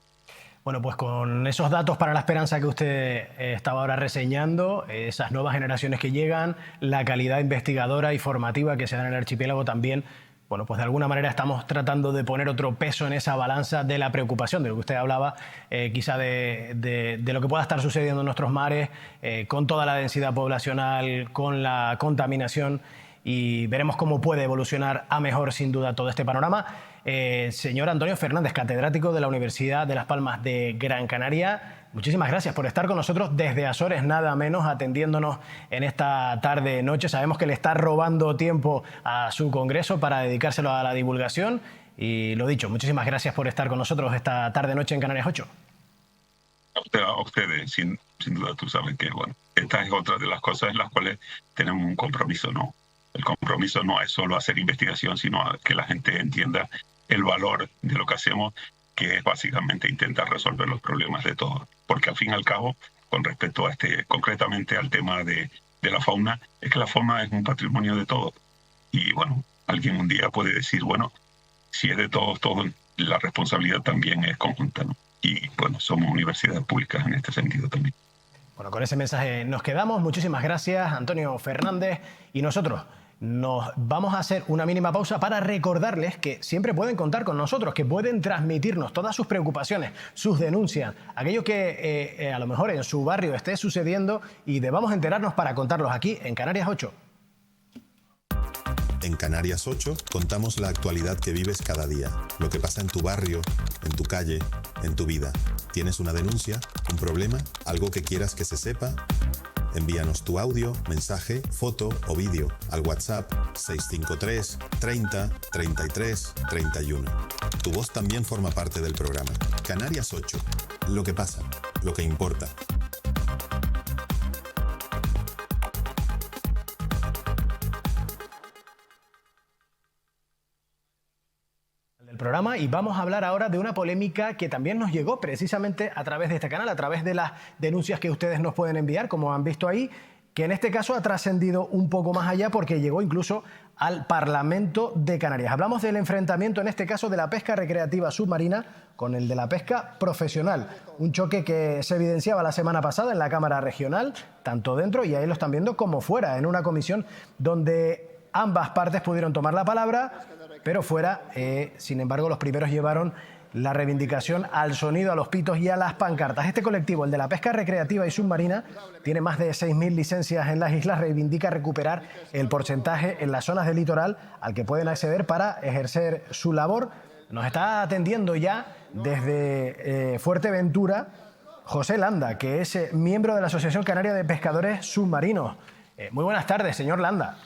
Bueno, pues con esos datos para la esperanza que usted estaba ahora reseñando, esas nuevas generaciones que llegan, la calidad investigadora y formativa que se da en el archipiélago también, bueno, pues de alguna manera estamos tratando de poner otro peso en esa balanza de la preocupación, de lo que usted hablaba, quizá de lo que pueda estar sucediendo en nuestros mares, con toda la densidad poblacional, con la contaminación, y veremos cómo puede evolucionar a mejor, sin duda, todo este panorama. Señor Antonio Fernández, catedrático de la Universidad de Las Palmas de Gran Canaria, muchísimas gracias por estar con nosotros desde Azores, nada menos, atendiéndonos en esta tarde-noche. Sabemos que le está robando tiempo a su congreso para dedicárselo a la divulgación. Y lo dicho, muchísimas gracias por estar con nosotros esta tarde-noche en Canarias 8. A ustedes, sin duda, tú sabes que, bueno, esta es otra de las cosas en las cuales tenemos un compromiso, ¿no? El compromiso no es solo hacer investigación, sino que la gente entienda el valor de lo que hacemos, que es básicamente intentar resolver los problemas de todos. Porque al fin y al cabo, con respecto a concretamente al tema de la fauna, es que la fauna es un patrimonio de todos. Y bueno, alguien un día puede decir, bueno, si es de todos, la responsabilidad también es conjunta, ¿no? Y bueno, somos universidades públicas en este sentido también. Bueno, con ese mensaje nos quedamos. Muchísimas gracias, Antonio Fernández. Y nosotros nos vamos a hacer una mínima pausa para recordarles que siempre pueden contar con nosotros, que pueden transmitirnos todas sus preocupaciones, sus denuncias, aquello que a lo mejor en su barrio esté sucediendo y debamos enterarnos para contarlos aquí en Canarias 8. En Canarias 8 contamos la actualidad que vives cada día, lo que pasa en tu barrio, en tu calle, en tu vida. ¿Tienes una denuncia, un problema, algo que quieras que se sepa? Envíanos tu audio, mensaje, foto o vídeo al WhatsApp 653 30 33 31. Tu voz también forma parte del programa. Canarias 8. Lo que pasa, lo que importa. Programa y vamos a hablar ahora de una polémica que también nos llegó precisamente a través de este canal, a través de las denuncias que ustedes nos pueden enviar, como han visto ahí, que en este caso ha trascendido un poco más allá porque llegó incluso al Parlamento de Canarias. Hablamos del enfrentamiento, en este caso, de la pesca recreativa submarina con el de la pesca profesional. Un choque que se evidenciaba la semana pasada en la Cámara Regional, tanto dentro, y ahí lo están viendo, como fuera, en una comisión donde ambas partes pudieron tomar la palabra, pero fuera, sin embargo, los primeros llevaron la reivindicación al sonido, a los pitos y a las pancartas. Este colectivo, el de la pesca recreativa y submarina, tiene más de 6.000 licencias en las islas, reivindica recuperar el porcentaje en las zonas del litoral al que pueden acceder para ejercer su labor. Nos está atendiendo ya desde Fuerteventura José Landa, que es miembro de la Asociación Canaria de Pescadores Submarinos. Muy buenas tardes, señor Landa.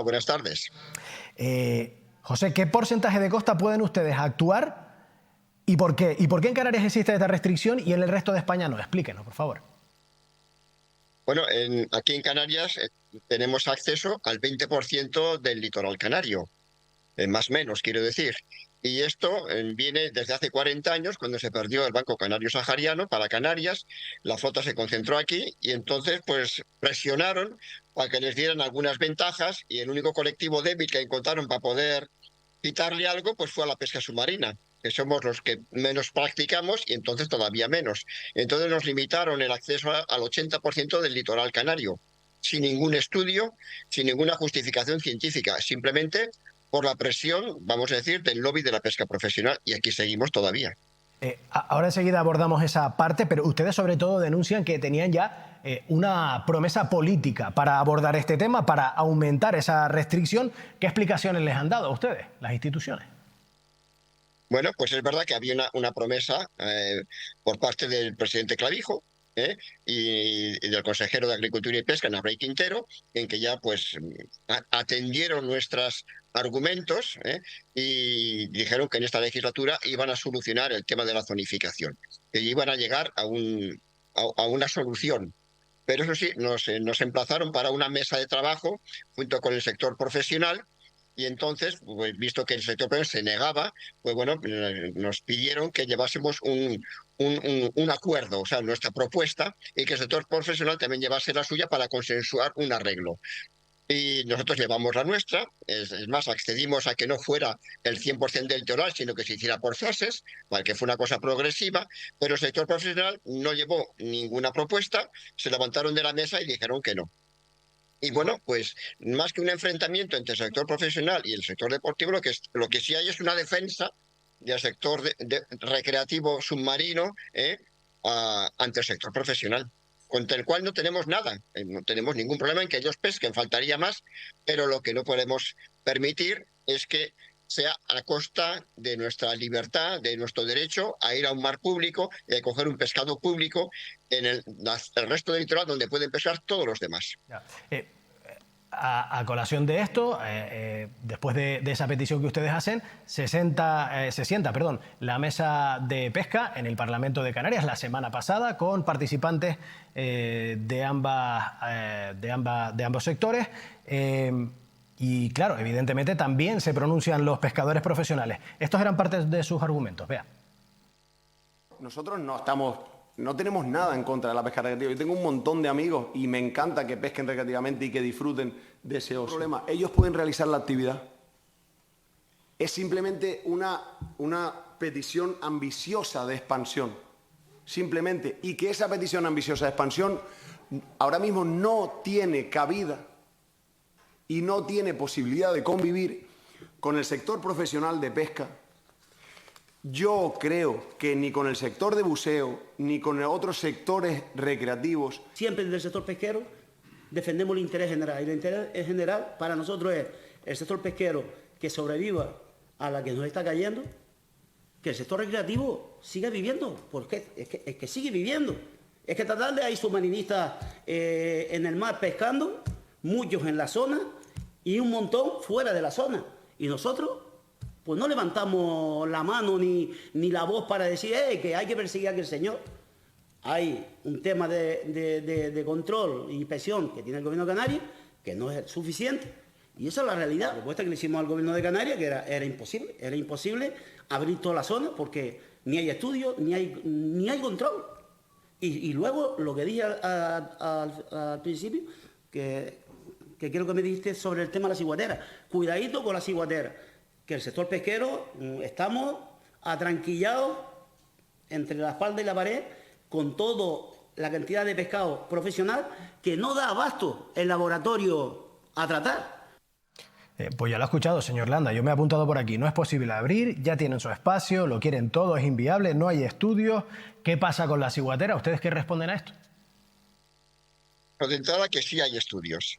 Buenas tardes. José, ¿qué porcentaje de costa pueden ustedes actuar y por qué? ¿Y por qué en Canarias existe esta restricción y en el resto de España no? Explíquenos, por favor. Bueno, aquí en Canarias tenemos acceso al 20% del litoral canario, más o menos, quiero decir. Y esto viene desde hace 40 años, cuando se perdió el Banco Canario Sahariano para Canarias. La flota se concentró aquí y entonces pues presionaron para que les dieran algunas ventajas, y el único colectivo débil que encontraron para poder quitarle algo pues fue a la pesca submarina, que somos los que menos practicamos y entonces todavía menos. Entonces nos limitaron el acceso al 80% del litoral canario, sin ningún estudio, sin ninguna justificación científica. Simplemente por la presión, vamos a decir, del lobby de la pesca profesional, y aquí seguimos todavía. Ahora enseguida abordamos esa parte, pero ustedes sobre todo denuncian que tenían ya una promesa política para abordar este tema, para aumentar esa restricción. ¿Qué explicaciones les han dado a ustedes, las instituciones? Bueno, pues es verdad que había una promesa por parte del presidente Clavijo y del consejero de Agricultura y Pesca, Navrey Quintero, en que ya pues atendieron nuestros argumentos y dijeron que en esta legislatura iban a solucionar el tema de la zonificación, que iban a llegar a una solución. Pero eso sí, nos emplazaron para una mesa de trabajo junto con el sector profesional. Y entonces, pues, visto que el sector profesional se negaba, pues bueno, nos pidieron que llevásemos un acuerdo, o sea, nuestra propuesta, y que el sector profesional también llevase la suya para consensuar un arreglo. Y nosotros llevamos la nuestra, es más, accedimos a que no fuera el 100% del litoral, sino que se hiciera por fases, para que fue una cosa progresiva, pero el sector profesional no llevó ninguna propuesta, se levantaron de la mesa y dijeron que no. Y bueno, pues más que un enfrentamiento entre el sector profesional y el sector deportivo, lo que sí hay es una defensa del sector recreativo submarino ante el sector profesional, contra el cual no tenemos nada, no tenemos ningún problema en que ellos pesquen, faltaría más, pero lo que no podemos permitir es que sea a costa de nuestra libertad, de nuestro derecho a ir a un mar público y a coger un pescado público en el resto del litoral donde pueden pescar todos los demás. A colación de esto, después de esa petición que ustedes hacen, se sienta la mesa de pesca en el Parlamento de Canarias la semana pasada con participantes de ambos sectores. Y claro, evidentemente también se pronuncian los pescadores profesionales. Estos eran parte de sus argumentos. Vea. Nosotros no tenemos nada en contra de la pesca recreativa. Yo tengo un montón de amigos y me encanta que pesquen recreativamente y que disfruten de ese ocio. Problema, ellos pueden realizar la actividad. Es simplemente una petición ambiciosa de expansión. Simplemente. Y que esa petición ambiciosa de expansión ahora mismo no tiene cabida y no tiene posibilidad de convivir con el sector profesional de pesca. Yo creo que ni con el sector de buceo, ni con otros sectores recreativos. Siempre desde el sector pesquero defendemos el interés general. Y el interés general para nosotros es el sector pesquero que sobreviva a la que nos está cayendo, que el sector recreativo siga viviendo, porque es que sigue viviendo. Es que esta tarde hay submarinistas en el mar pescando, muchos en la zona y un montón fuera de la zona. Y nosotros pues no levantamos la mano ni la voz para decir que hay que perseguir a aquel señor. Hay un tema de control e inspección que tiene el Gobierno de Canarias que no es suficiente. Y esa es la realidad. La propuesta que le hicimos al Gobierno de Canarias que era imposible. Era imposible abrir toda la zona porque ni hay estudios, ni hay control. Y luego lo que dije al principio, que quiero que me dijiste sobre el tema de la ciguatera. Cuidadito con la ciguatera. Que el sector pesquero estamos atranquillados entre la espalda y la pared con toda la cantidad de pescado profesional que no da abasto el laboratorio a tratar. Pues ya lo ha escuchado, señor Landa. Yo me he apuntado por aquí. No es posible abrir, ya tienen su espacio, lo quieren todo, es inviable, no hay estudios. ¿Qué pasa con la ciguatera? ¿Ustedes qué responden a esto? Pues de entrada que sí hay estudios.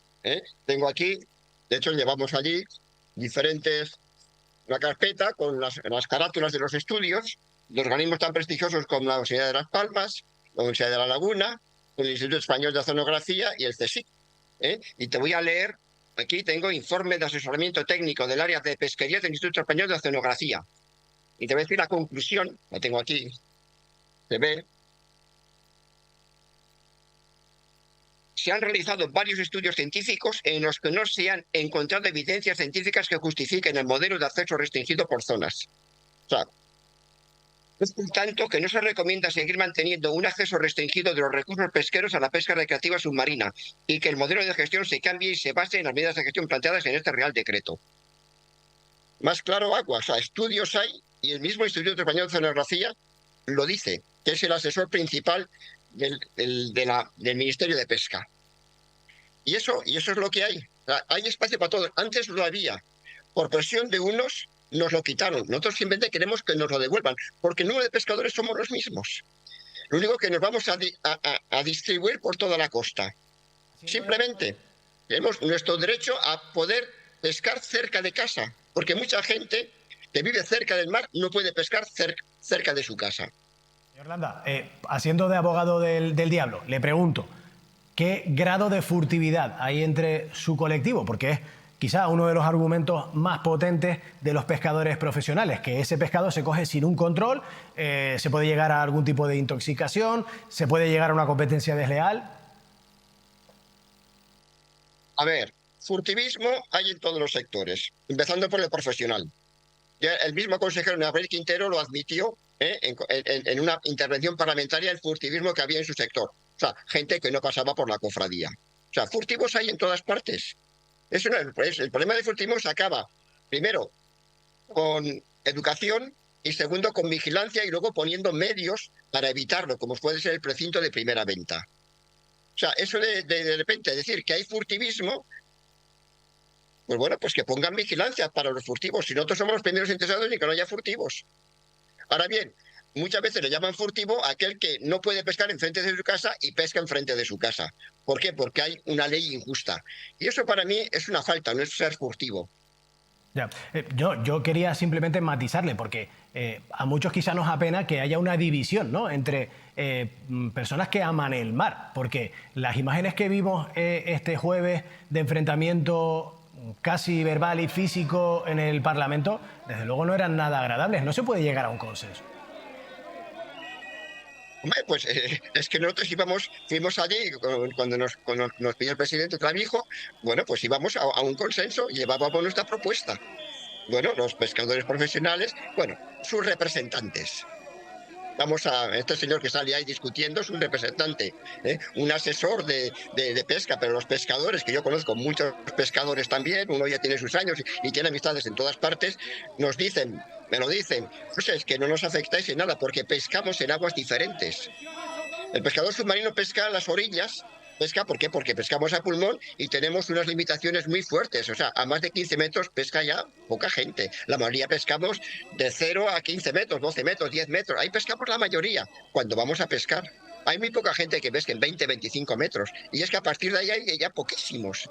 Tengo aquí, de hecho llevamos allí una carpeta con las carátulas de los estudios de organismos tan prestigiosos como la Universidad de Las Palmas, la Universidad de La Laguna, el Instituto Español de Oceanografía y el CSIC. Y te voy a leer, aquí tengo informe de asesoramiento técnico del área de pesquería del Instituto Español de Oceanografía. Y te voy a decir la conclusión, la tengo aquí, se ve. Se han realizado varios estudios científicos en los que no se han encontrado evidencias científicas que justifiquen el modelo de acceso restringido por zonas. O sea, es por tanto que no se recomienda seguir manteniendo un acceso restringido de los recursos pesqueros a la pesca recreativa submarina y que el modelo de gestión se cambie y se base en las medidas de gestión planteadas en este Real Decreto. Más claro agua, o sea, estudios hay y el mismo Instituto Español de Oceanografía lo dice, que es el asesor principal del Ministerio de Pesca. Y eso es lo que hay. O sea, hay espacio para todo. Antes lo había. por presión de unos, nos lo quitaron. Nosotros simplemente queremos que nos lo devuelvan, porque el número de pescadores somos los mismos. Lo único que nos vamos a distribuir por toda la costa. Simplemente tenemos nuestro derecho a poder pescar cerca de casa, porque mucha gente que vive cerca del mar no puede pescar cerca de su casa. Señor Landa, haciendo de abogado del diablo, le pregunto, ¿qué grado de furtividad hay entre su colectivo? Porque es quizá uno de los argumentos más potentes de los pescadores profesionales, que ese pescado se coge sin un control, se puede llegar a algún tipo de intoxicación, se puede llegar a una competencia desleal. A ver, furtivismo hay en todos los sectores, empezando por el profesional. Ya el mismo consejero Gabriel Quintero lo admitió en una intervención parlamentaria, el furtivismo que había en su sector. O sea, gente que no pasaba por la cofradía. O sea, furtivos hay en todas partes. Eso no es, el problema del furtivismo se acaba, primero, con educación y segundo, con vigilancia y luego poniendo medios para evitarlo, como puede ser el precinto de primera venta. O sea, eso de repente decir que hay furtivismo, pues bueno, pues que pongan vigilancia para los furtivos. Si nosotros somos los primeros interesados en que no haya furtivos. Ahora bien, muchas veces le llaman furtivo a aquel que no puede pescar enfrente de su casa y pesca enfrente de su casa. ¿Por qué? Porque hay una ley injusta. Y eso para mí es una falta, no es ser furtivo. Ya. Yo quería simplemente matizarle, porque a muchos quizá nos apena que haya una división, ¿no?, entre personas que aman el mar, porque las imágenes que vimos este jueves de enfrentamiento casi verbal y físico en el Parlamento, desde luego no eran nada agradables. No se puede llegar a un consenso. Hombre, pues es que nosotros fuimos allí cuando nos pidió el presidente Clavijo, bueno, pues íbamos a un consenso y llevábamos nuestra propuesta. Bueno, los pescadores profesionales, bueno, sus representantes. Este señor que sale ahí discutiendo es un representante, un asesor de pesca, pero los pescadores, que yo conozco muchos pescadores también, uno ya tiene sus años y tiene amistades en todas partes, me lo dicen, pues es que no nos afectáis en nada porque pescamos en aguas diferentes. El pescador submarino pesca a las orillas. ¿Por qué? Porque pescamos a pulmón y tenemos unas limitaciones muy fuertes. O sea, a más de 15 metros pesca ya poca gente. La mayoría pescamos de 0 a 15 metros, 12 metros, 10 metros. Ahí pescamos la mayoría cuando vamos a pescar. Hay muy poca gente que pesca en 20, 25 metros. Y es que a partir de ahí hay ya poquísimos.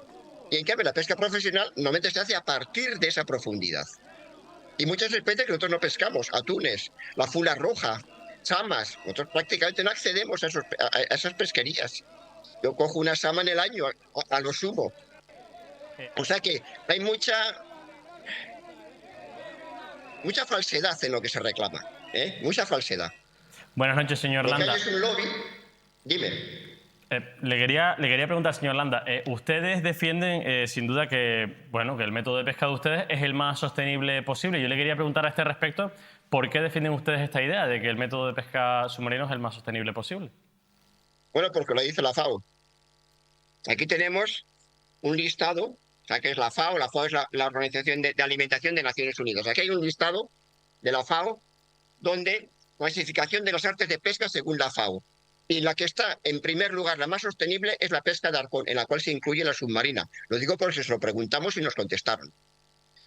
Y en cambio la pesca profesional normalmente se hace a partir de esa profundidad. Y muchas especies que nosotros no pescamos. Atunes, la fula roja, chamas. Nosotros prácticamente no accedemos a esas pesquerías. Yo cojo una sama en el año, a lo sumo. O sea que hay mucha falsedad en lo que se reclama, mucha falsedad. Buenas noches, señor Landa. Porque hay un lobby. Dime. Le quería preguntar, señor Landa, ustedes defienden sin duda que el método de pesca de ustedes es el más sostenible posible. Yo le quería preguntar a este respecto, ¿por qué defienden ustedes esta idea de que el método de pesca submarino es el más sostenible posible? Bueno, porque lo dice la FAO. Aquí tenemos un listado, o sea, que es la FAO. La FAO es la Organización de Alimentación de Naciones Unidas. Aquí hay un listado de la FAO donde clasificación de las artes de pesca según la FAO. Y la que está en primer lugar, la más sostenible, es la pesca de arpón, en la cual se incluye la submarina. Lo digo porque se lo preguntamos y nos contestaron.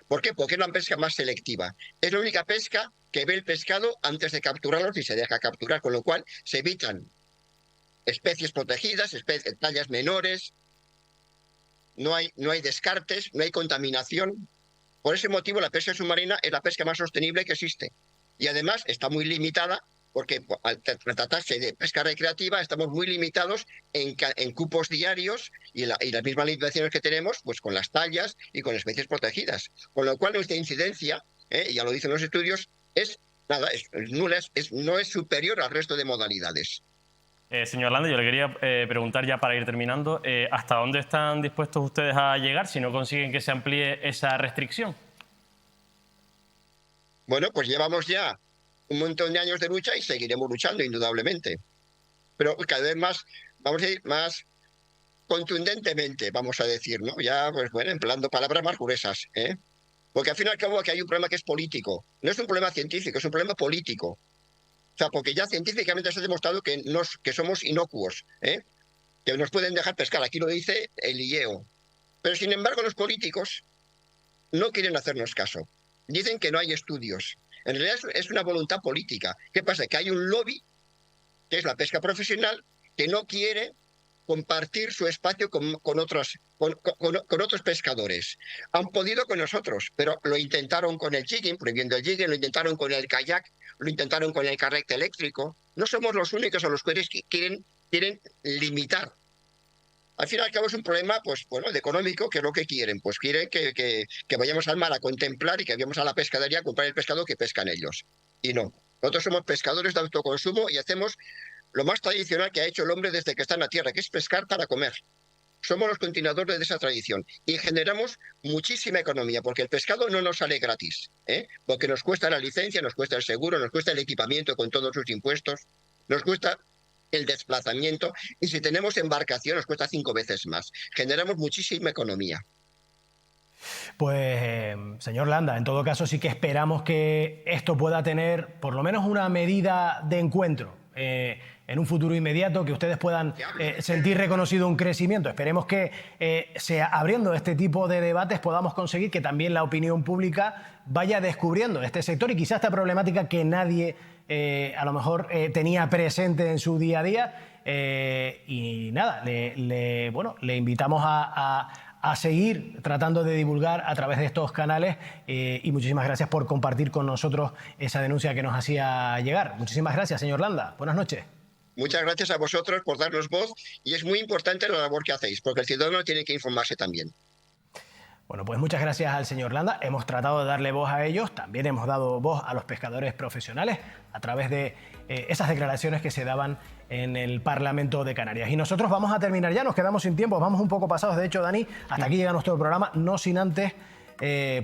¿Por qué? Porque es la pesca más selectiva. Es la única pesca que ve el pescado antes de capturarlo y se deja capturar, con lo cual se evitan especies protegidas, tallas menores, no hay descartes, no hay contaminación. Por ese motivo la pesca submarina es la pesca más sostenible que existe. Y además está muy limitada, porque al tratarse de pesca recreativa estamos muy limitados en cupos diarios y las mismas limitaciones que tenemos pues con las tallas y con especies protegidas. Con lo cual nuestra incidencia, y ya lo dicen los estudios, es nula, no es superior al resto de modalidades. Señor Landa, yo le quería preguntar ya para ir terminando, ¿hasta dónde están dispuestos ustedes a llegar si no consiguen que se amplíe esa restricción? Bueno, pues llevamos ya un montón de años de lucha y seguiremos luchando, indudablemente. Pero cada vez más, vamos a ir más contundentemente, vamos a decir, ¿no? Ya, pues bueno, empleando palabras más gruesas, Porque al fin y al cabo aquí hay un problema que es político. No es un problema científico, es un problema político. O sea, porque ya científicamente se ha demostrado que somos inocuos, que nos pueden dejar pescar. Aquí lo dice el IEO. Pero sin embargo los políticos no quieren hacernos caso. Dicen que no hay estudios. En realidad es una voluntad política. ¿Qué pasa? Que hay un lobby, que es la pesca profesional, que no quiere compartir su espacio con otros pescadores. Han podido con nosotros, pero lo intentaron con el jigging, prohibiendo el jigging, lo intentaron con el kayak, lo intentaron con el carrete eléctrico. No somos los únicos a los que quieren limitar. Al fin y al cabo es un problema, pues bueno, de económico, que es lo que quieren. Pues quieren que vayamos al mar a contemplar y que vayamos a la pescadería a comprar el pescado que pescan ellos. Y no. Nosotros somos pescadores de autoconsumo y hacemos lo más tradicional que ha hecho el hombre desde que está en la tierra, que es pescar para comer. Somos los continuadores de esa tradición y generamos muchísima economía, porque el pescado no nos sale gratis, porque nos cuesta la licencia, nos cuesta el seguro, nos cuesta el equipamiento con todos sus impuestos, nos cuesta el desplazamiento, y si tenemos embarcación nos cuesta 5 veces más. Generamos muchísima economía. Pues, señor Landa, en todo caso sí que esperamos que esto pueda tener por lo menos una medida de encuentro en un futuro inmediato, que ustedes puedan sentir reconocido un crecimiento. Esperemos que abriendo este tipo de debates podamos conseguir que también la opinión pública vaya descubriendo este sector y quizás esta problemática que nadie a lo mejor tenía presente en su día a día. Y nada, le invitamos a seguir tratando de divulgar a través de estos canales y muchísimas gracias por compartir con nosotros esa denuncia que nos hacía llegar. Muchísimas gracias, señor Landa. Buenas noches. Muchas gracias a vosotros por darnos voz y es muy importante la labor que hacéis, porque el ciudadano tiene que informarse también. Bueno, pues muchas gracias al señor Landa. Hemos tratado de darle voz a ellos, también hemos dado voz a los pescadores profesionales a través de esas declaraciones que se daban en el Parlamento de Canarias. Y nosotros vamos a terminar ya, nos quedamos sin tiempo, vamos un poco pasados. De hecho, Dani, hasta aquí llega nuestro programa, no sin antes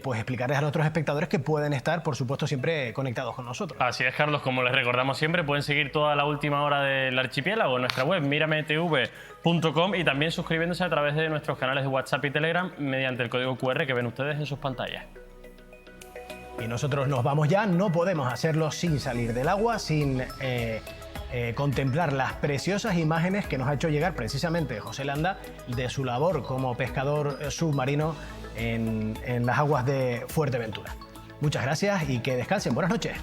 pues explicarles a nuestros espectadores que pueden estar, por supuesto, siempre conectados con nosotros. Así es, Carlos, como les recordamos siempre, pueden seguir toda la última hora del archipiélago en nuestra web mirametv.com y también suscribiéndose a través de nuestros canales de WhatsApp y Telegram mediante el código QR que ven ustedes en sus pantallas. Y nosotros nos vamos ya, no podemos hacerlo sin salir del agua, sin contemplar las preciosas imágenes que nos ha hecho llegar precisamente José Landa de su labor como pescador submarino en las aguas de Fuerteventura. Muchas gracias y que descansen. Buenas noches.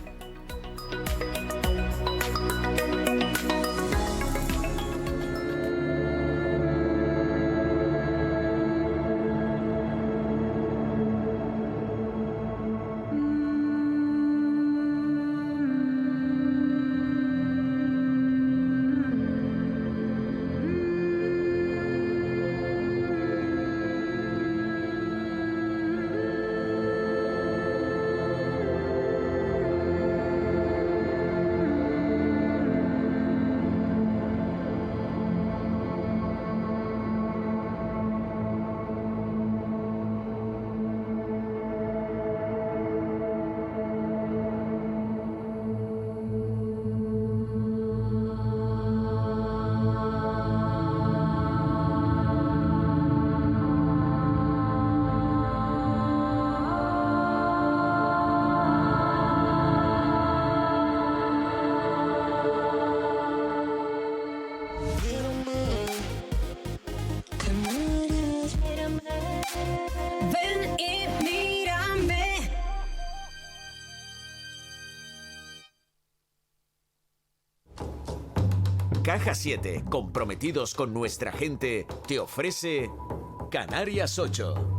Caja 7, comprometidos con nuestra gente, te ofrece Canarias 8.